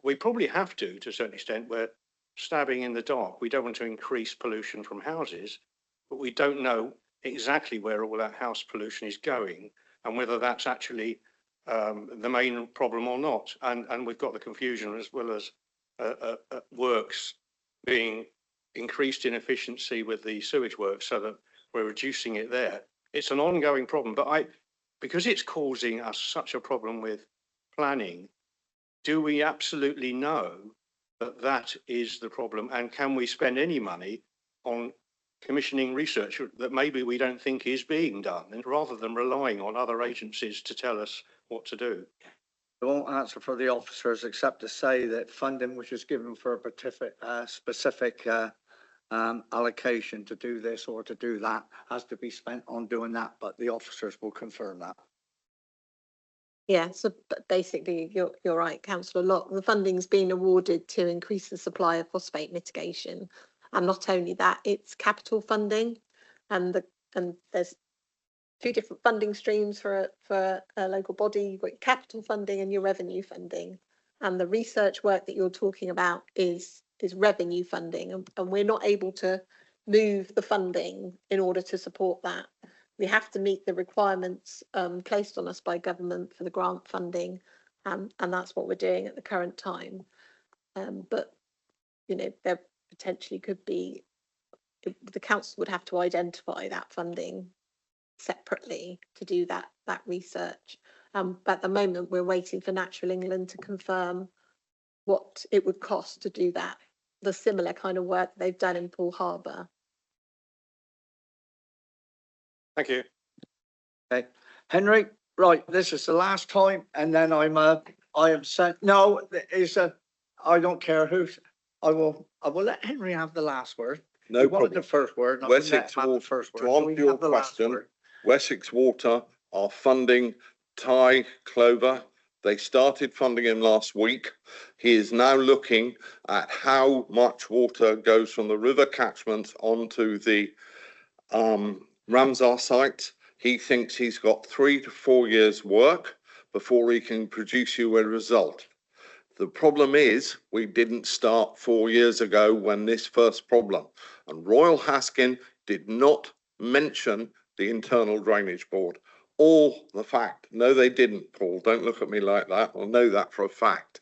we probably have to a certain extent, we're stabbing in the dark. We don't want to increase pollution from houses, but we don't know exactly where all that house pollution is going and whether that's actually the main problem or not. And we've got the confusion as well as works being increased in efficiency with the sewage works so that we're reducing it there. It's an ongoing problem, but because it's causing us such a problem with planning, do we absolutely know that that is the problem? And can we spend any money on commissioning research that maybe we don't think is being done, and rather than relying on other agencies to tell us what to do? I won't answer for the officers except to say that funding which is given for a specific allocation to do this or to do that has to be spent on doing that, but the officers will confirm that. Yeah, so basically, you're right, Councillor Locke. The funding's been awarded to increase the supply of phosphate mitigation, and not only that, it's capital funding, and there's 2 different funding streams for a local body. You've got your capital funding and your revenue funding, and the research work that you're talking about is revenue funding, and we're not able to move the funding in order to support that. We have to meet the requirements placed on us by government for the grant funding, and that's what we're doing at the current time. But you know, there potentially could be, the council would have to identify that funding separately to do that research. But at the moment, we're waiting for Natural England to confirm what it would cost to do that, the similar kind of work they've done in Poole Harbour. Thank you. Okay, Henry. Right, this is the last time, and then I am sent. No, I don't care who. I will let Henry have the last word. No problem. The first word. Wessex Water, to answer your question, Wessex Water are funding Ty Clover. They started funding him last week. He is now looking at how much water goes from the river catchment onto the Ramsar site. He thinks he's got 3 to 4 years work before he can produce you a result. The problem is we didn't start 4 years ago when this first problem, and Royal Haskin did not mention the Internal Drainage Board. all the fact. No, they didn't, Paul. Don't look at me like that. I know that for a fact.